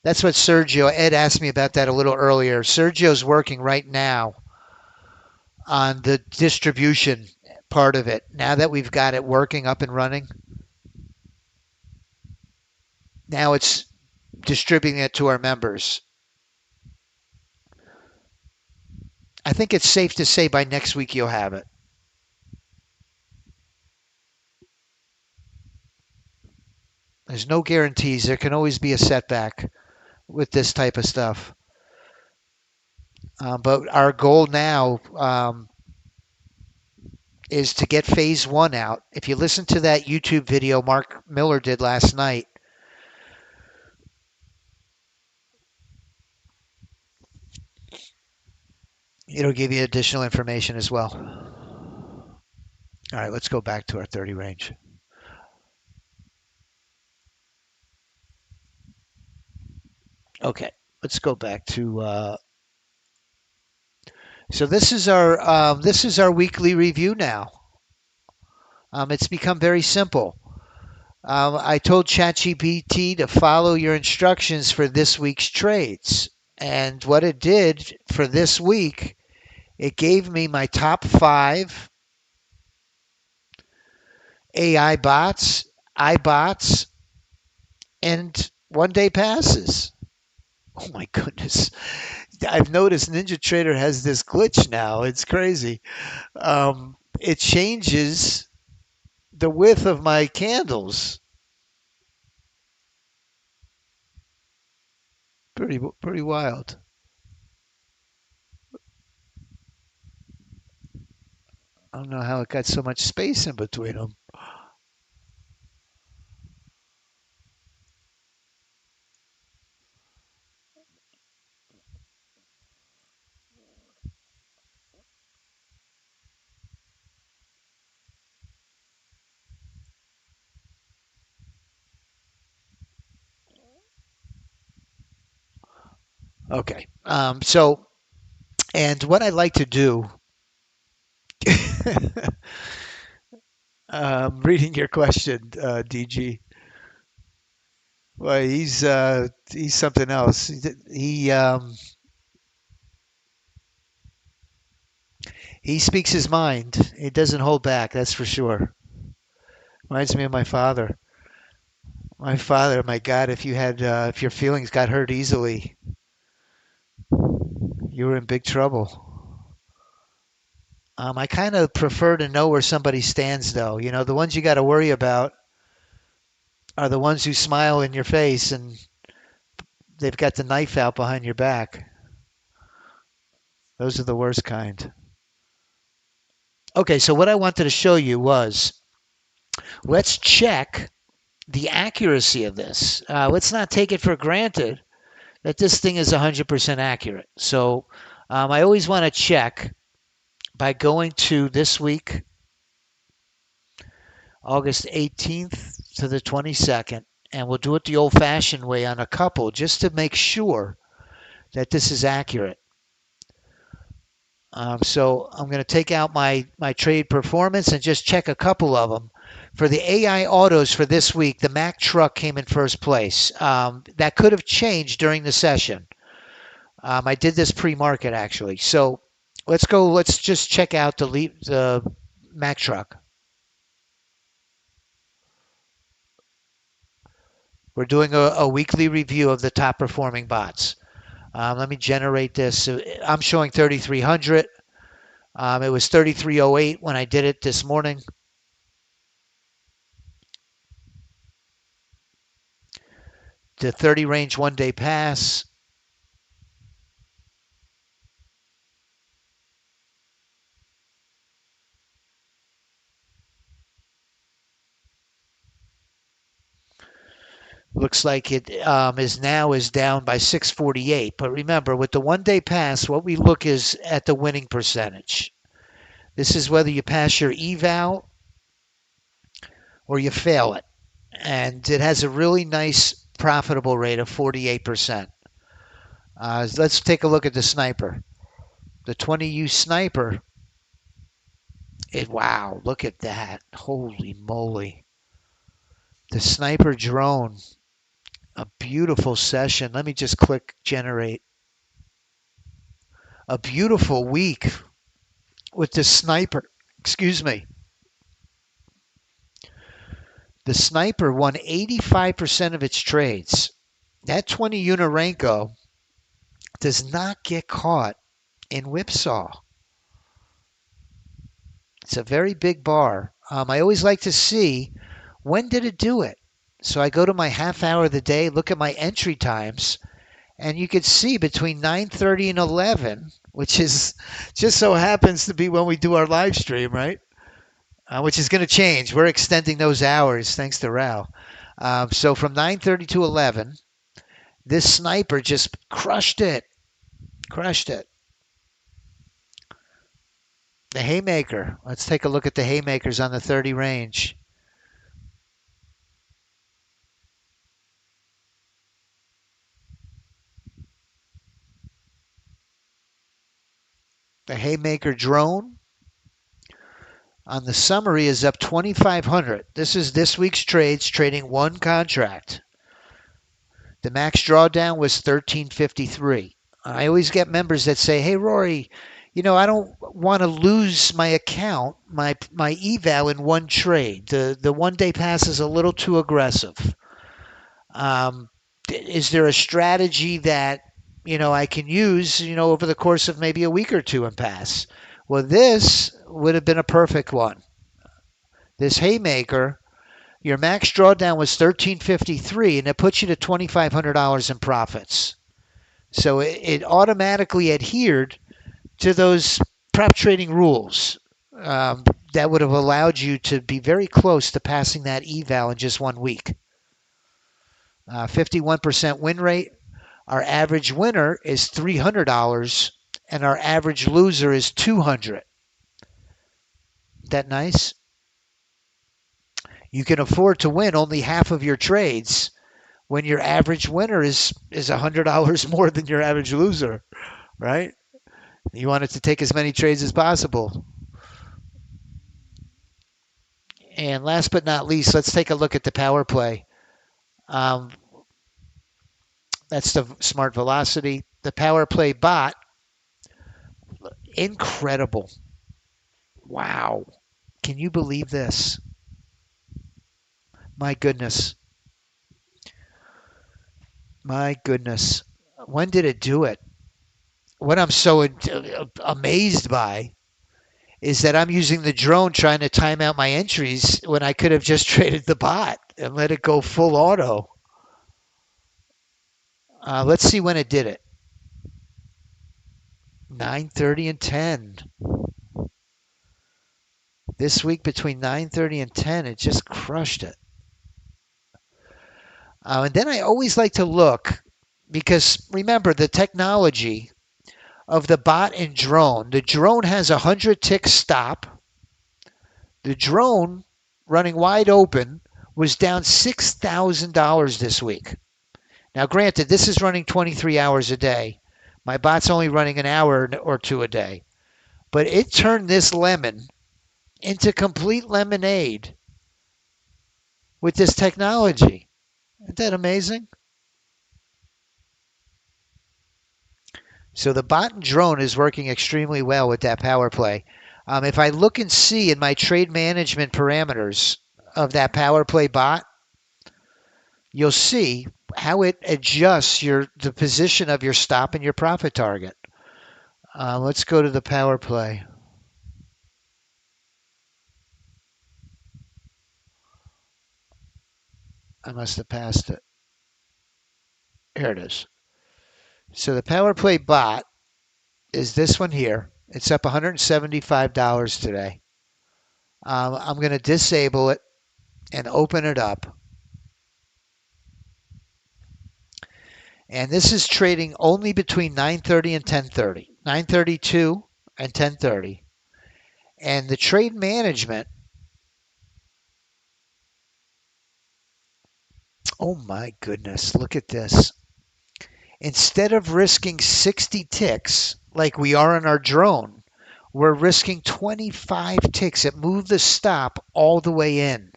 That's what Sergio, Ed asked me about that a little earlier. Sergio's working right now on the distribution part of it. Now that we've got it working up and running, now it's distributing it to our members. I think it's safe to say by next week you'll have it. There's no guarantees. There can always be a setback with this type of stuff. But our goal now is to get phase 1 out. If you listen to that YouTube video Mark Miller did last night, it'll give you additional information as well. All right, let's go back to our 30 range. Okay, let's go back to. So this is our weekly review now. It's become very simple. I told ChatGPT to follow your instructions for this week's trades, and what it did for this week, it gave me my top 5 AI bots, iBots, and one day passes. Oh my goodness. I've noticed NinjaTrader has this glitch now. It's crazy. It changes the width of my candles. Pretty wild. I don't know how it got so much space in between them. Okay. And what I like to do, reading your question, DG. Well, he's something else. He speaks his mind. He doesn't hold back. That's for sure. Reminds me of my father. My father. My God, if your feelings got hurt easily, you were in big trouble. I kind of prefer to know where somebody stands, though. You know, the ones you got to worry about are the ones who smile in your face and they've got the knife out behind your back. Those are the worst kind. Okay, so what I wanted to show you was let's check the accuracy of this. Let's not take it for granted that this thing is 100% accurate. So I always want to check by going to this week, August 18th to the 22nd, and we'll do it the old-fashioned way on a couple just to make sure that this is accurate. So I'm going to take out my trade performance and just check a couple of them. For the AI autos for this week, the Mack truck came in first place. That could have changed during the session. I did this pre-market actually. So let's go. Let's just check out the Mack truck. We're doing a weekly review of the top performing bots. Let me generate this. I'm showing 3,300. It was 3,308 when I did it this morning. The 30 range 1-day pass. Looks like it is down by 648. But remember, with the 1-day pass, what we look is at the winning percentage. This is whether you pass your eval or you fail it. And it has a really nice profitable rate of 48%. Let's take a look at the sniper. The 20U sniper. Wow, look at that. Holy moly. The sniper drone. A beautiful session. Let me just click generate. A beautiful week with the sniper. Excuse me. The sniper won 85% of its trades. That 20 Unarenko does not get caught in whipsaw. It's a very big bar. I always like to see when did it do it. So I go to my half hour of the day, look at my entry times, and you could see between 9:30 and 11, which is just so happens to be when we do our live stream, right? Which is going to change. We're extending those hours thanks to Rao. So from 9:30 to 11, this sniper just crushed it. Crushed it. The haymaker. Let's take a look at the haymakers on the 30 range. The haymaker drone on the summary is up 2,500. This is this week's trades, trading one contract. The max drawdown was 1353. I always get members that say, "Hey, Rory, you know, I don't want to lose my account, my eval in one trade. The 1-day pass is a little too aggressive. Is there a strategy that I can use, over the course of maybe a week or two and pass. Well, this would have been a perfect one. This haymaker, your max drawdown was 1353, and it puts you to $2,500 in profits. So it automatically adhered to those prop trading rules that would have allowed you to be very close to passing that eval in just 1 week. 51% win rate. Our average winner is $300, and our average loser is $200. That nice? You can afford to win only half of your trades when your average winner is $100 more than your average loser, right? You want it to take as many trades as possible. And last but not least, let's take a look at the power play. That's the smart velocity. The power play bot, incredible. Wow. Can you believe this? My goodness. My goodness. When did it do it? What I'm so amazed by is that I'm using the drone trying to time out my entries when I could have just traded the bot and let it go full auto. Let's see when it did it. 9:30 and 10. This week between 9:30 and 10, it just crushed it. And then I always like to look because remember the technology of the bot and drone. The drone has a 100-tick stop. The drone running wide open was down $6,000 this week. Now, granted, this is running 23 hours a day. My bot's only running an hour or two a day. But it turned this lemon into complete lemonade with this technology. Isn't that amazing? So the bot and drone is working extremely well with that power play. If I look and see in my trade management parameters of that power play bot, you'll see how it adjusts the position of your stop and your profit target. Let's go to the power play. I must have passed it. Here it is. So the power play bot is this one here. It's up $175 today. I'm going to disable it and open it up. And this is trading only between 9:30 and 10:30. 9:32 and 10:30. And the trade management, oh my goodness, look at this. Instead of risking 60 ticks like we are on our drone, we're risking 25 ticks. It moved the stop all the way in.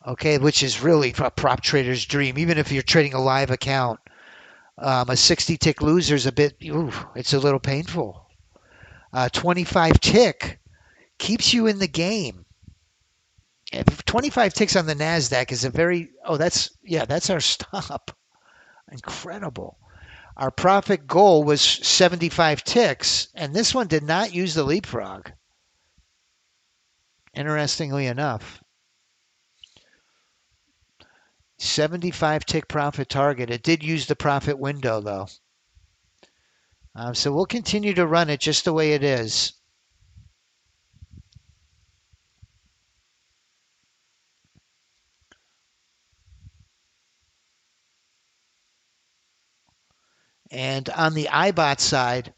Okay, which is really a prop trader's dream. Even if you're trading a live account, a 60 tick loser is a bit, it's a little painful. 25 tick keeps you in the game. If 25 ticks on the NASDAQ is that's our stop. Incredible. Our profit goal was 75 ticks, and this one did not use the Leapfrog. Interestingly enough. 75 tick profit target. It did use the profit window, though. So we'll continue to run it just the way it is. And on the iBot side,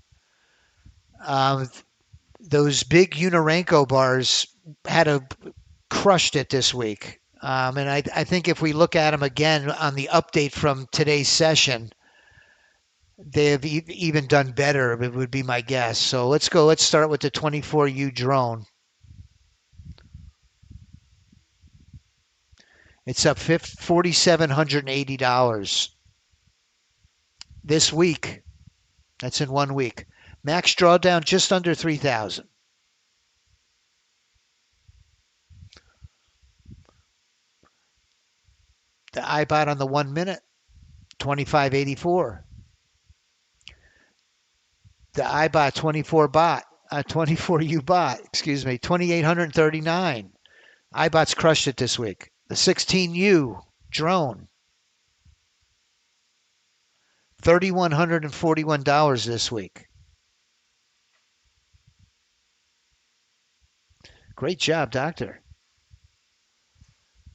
those big Unorenko bars crushed it this week. And I think if we look at them again on the update from today's session, they have even done better, it would be my guess. So let's start with the 24U drone. It's up $4,780 this week. That's in 1 week. Max drawdown just under 3,000. The iBot on the 1 minute, 25.84. The IBOT 24U bot, excuse me, 2,839. IBOT's crushed it this week. The 16U drone, $3,141 this week. Great job, doctor.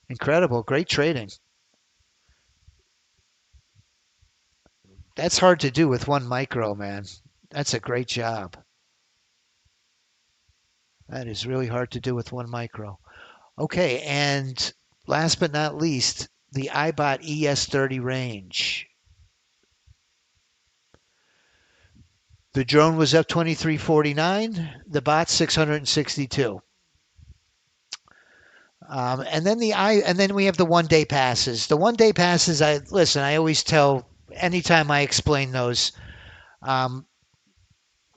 Incredible. Great trading. That's hard to do with one micro, man. That's a great job. That is really hard to do with one micro. Okay, and last but not least, the iBot ES30 range. The drone was up 23.49, the bot 662. And then we have the 1 day passes. The 1 day passes, I always tell anytime I explain those,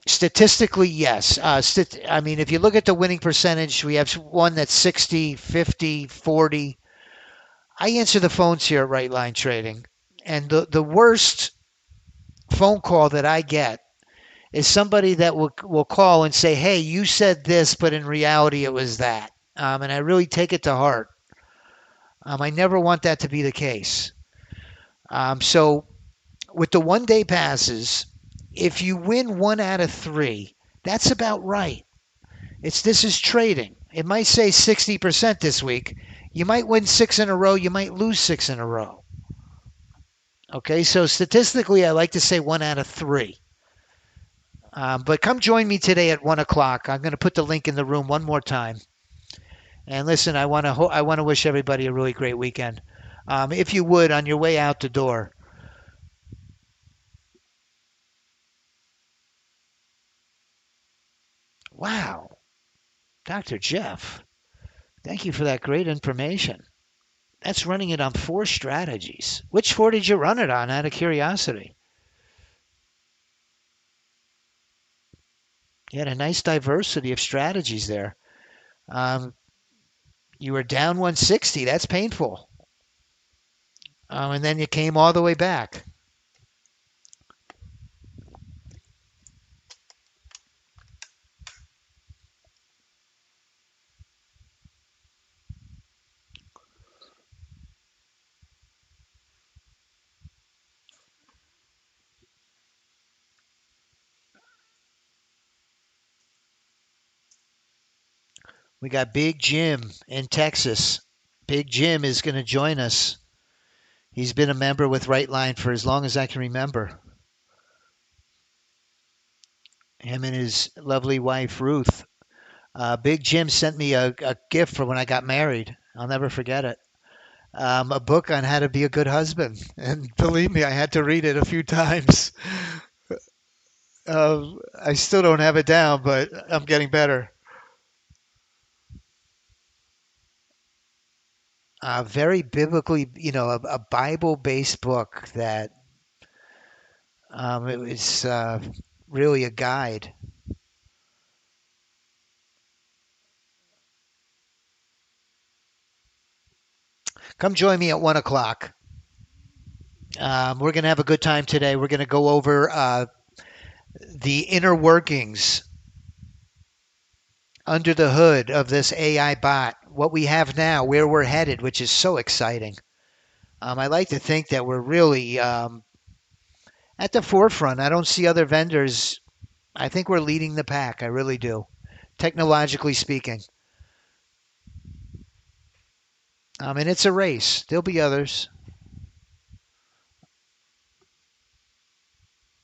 statistically, yes. I mean, if you look at the winning percentage, we have one that's 60, 50, 40. I answer the phones here at Right Line Trading, and the worst phone call that I get is somebody that will call and say, "Hey, you said this, but in reality it was that," and I really take it to heart. I never want that to be the case. So with the 1 day passes, if you win 1 out of 3, that's about right. This is trading. It might say 60% this week. You might win 6 in a row. You might lose 6 in a row. Okay, so statistically, I like to say 1 out of 3. But come join me today at 1 o'clock. I'm going to put the link in the room one more time. And listen, I want to wish everybody a really great weekend. If you would, on your way out the door, wow, Dr. Jeff, thank you for that great information. That's running it on 4 strategies. Which 4 did you run it on, out of curiosity? You had a nice diversity of strategies there. You were down 160. That's painful. And then you came all the way back. We got Big Jim in Texas. Big Jim is going to join us. He's been a member with Right Line for as long as I can remember. Him and his lovely wife, Ruth. Big Jim sent me a gift for when I got married. I'll never forget it. A book on how to be a good husband. And believe me, I had to read it a few times. I still don't have it down, but I'm getting better. Very biblically, a Bible-based book that it was really a guide. Come join me at 1 o'clock. We're going to have a good time today. We're going to go over the inner workings under the hood of this AI bot, what we have now, where we're headed, which is so exciting. I like to think that we're really at the forefront. I don't see other vendors. I think we're leading the pack. I really do, technologically speaking. And it's a race. There'll be others.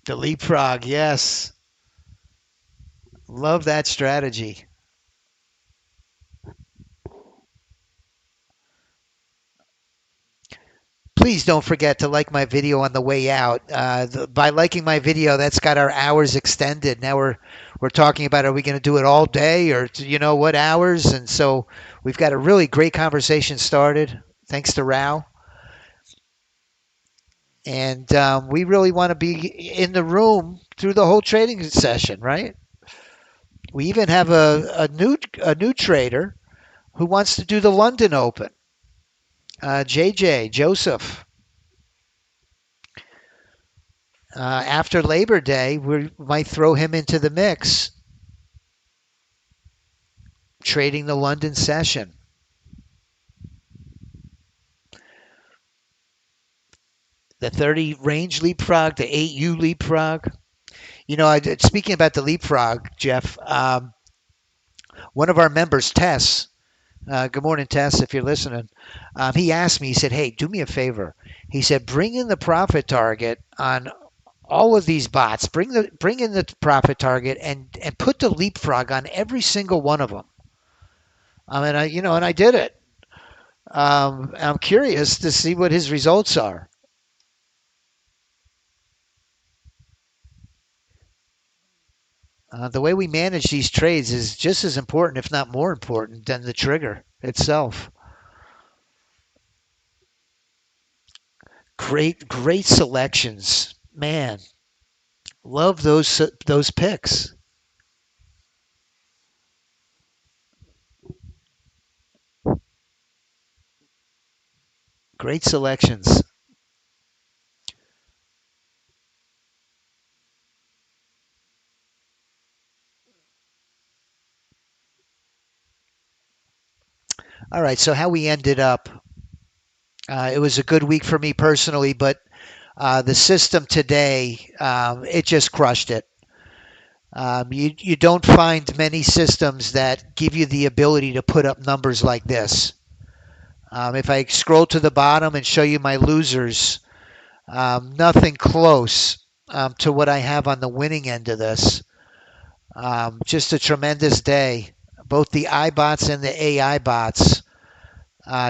The Leapfrog, yes. Love that strategy. Please don't forget to like my video on the way out. By liking my video, that's got our hours extended. Now we're talking about, are we going to do it all day, or what hours? And so we've got a really great conversation started, thanks to Rao. And we really want to be in the room through the whole trading session, right? We even have a new trader who wants to do the London Open. JJ Joseph. After Labor Day, we might throw him into the mix, trading the London session. The 30 range leapfrog, the 8U leapfrog. Speaking about the leapfrog, Jeff, one of our members, Tess, good morning, Tess, if you're listening. He asked me, he said, hey, do me a favor. He said, bring in the profit target on all of these bots. Bring in the profit target and put the leapfrog on every single one of them. And I did it. I'm curious to see what his results are. The way we manage these trades is just as important, if not more important, than the trigger itself. Great selections, man. Love those picks. Great selections. All right, so how we ended up. It was a good week for me personally, but the system today, it just crushed it. You don't find many systems that give you the ability to put up numbers like this. If I scroll to the bottom and show you my losers, nothing close to what I have on the winning end of this. Just a tremendous day. Both the iBots and the AI bots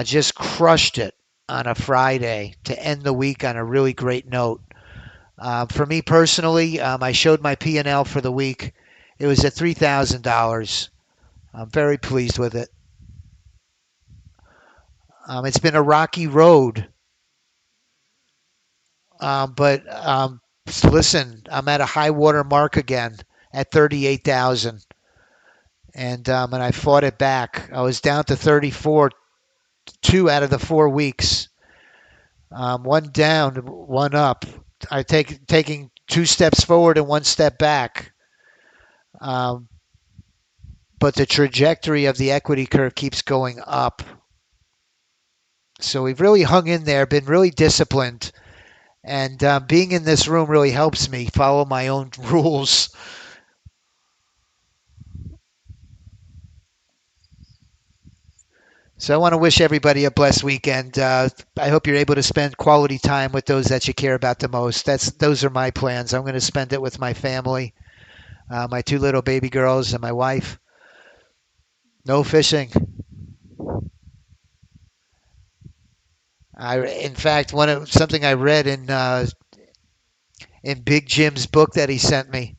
just crushed it on a Friday to end the week on a really great note. For me personally, I showed my P&L for the week. It was at $3,000. I'm very pleased with it. It's been a rocky road, but listen, I'm at a high water mark again at 38,000, and I fought it back. I was down to 34, 2 out of the 4 weeks. One down, one up. Taking 2 steps forward and 1 step back. Um, but the trajectory of the equity curve keeps going up. So we've really hung in there, been really disciplined, and being in this room really helps me follow my own rules. So I want to wish everybody a blessed weekend. I hope you're able to spend quality time with those that you care about the most. Those are my plans. I'm going to spend it with my family, my 2 little baby girls, and my wife. No fishing. In fact, something I read in Big Jim's book that he sent me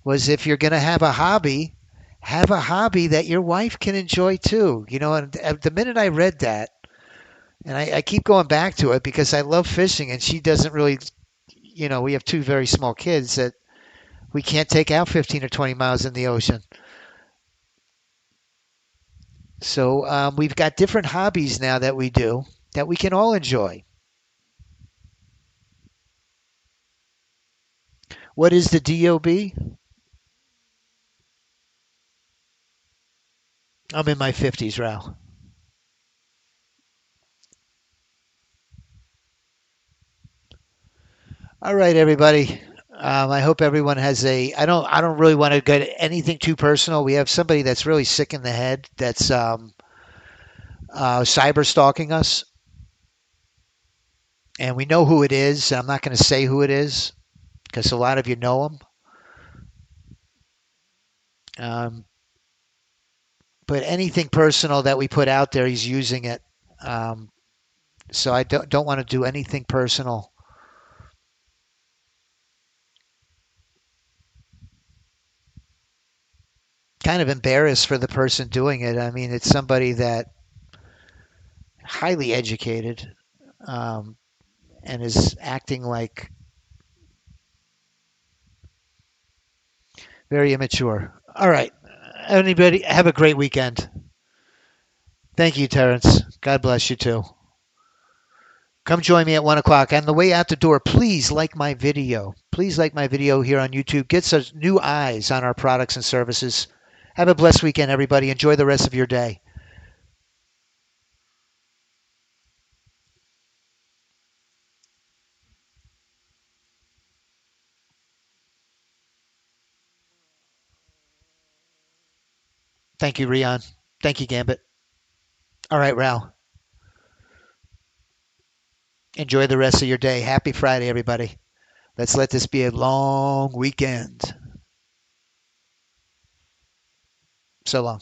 was if you're going to have a hobby that your wife can enjoy too. And the minute I read that, and I keep going back to it because I love fishing, and she doesn't really. We have 2 very small kids that we can't take out 15 or 20 miles in the ocean. So we've got different hobbies now that we do that we can all enjoy. What is the DOB? I'm in my 50s, Ralph. All right, everybody. I hope everyone has a. I don't really want to get anything too personal. We have somebody that's really sick in the head that's cyber stalking us, and we know who it is. I'm not going to say who it is because a lot of you know him. Um, but anything personal that we put out there, he's using it. Um, so I don't want to do anything personal. Kind of embarrassed for the person doing it. I mean, it's somebody that highly educated um, and is acting like very immature. All right. Anybody have a great weekend. Thank you, Terrence. God bless you too. Come join me at 1 o'clock. On the way out the door, please like my video. Please like my video here on YouTube. Get some new eyes on our products and services. Have a blessed weekend, everybody. Enjoy the rest of your day. Thank you, Rion. Thank you, Gambit. All right, Ral. Enjoy the rest of your day. Happy Friday, everybody. Let's let this be a long weekend. So long.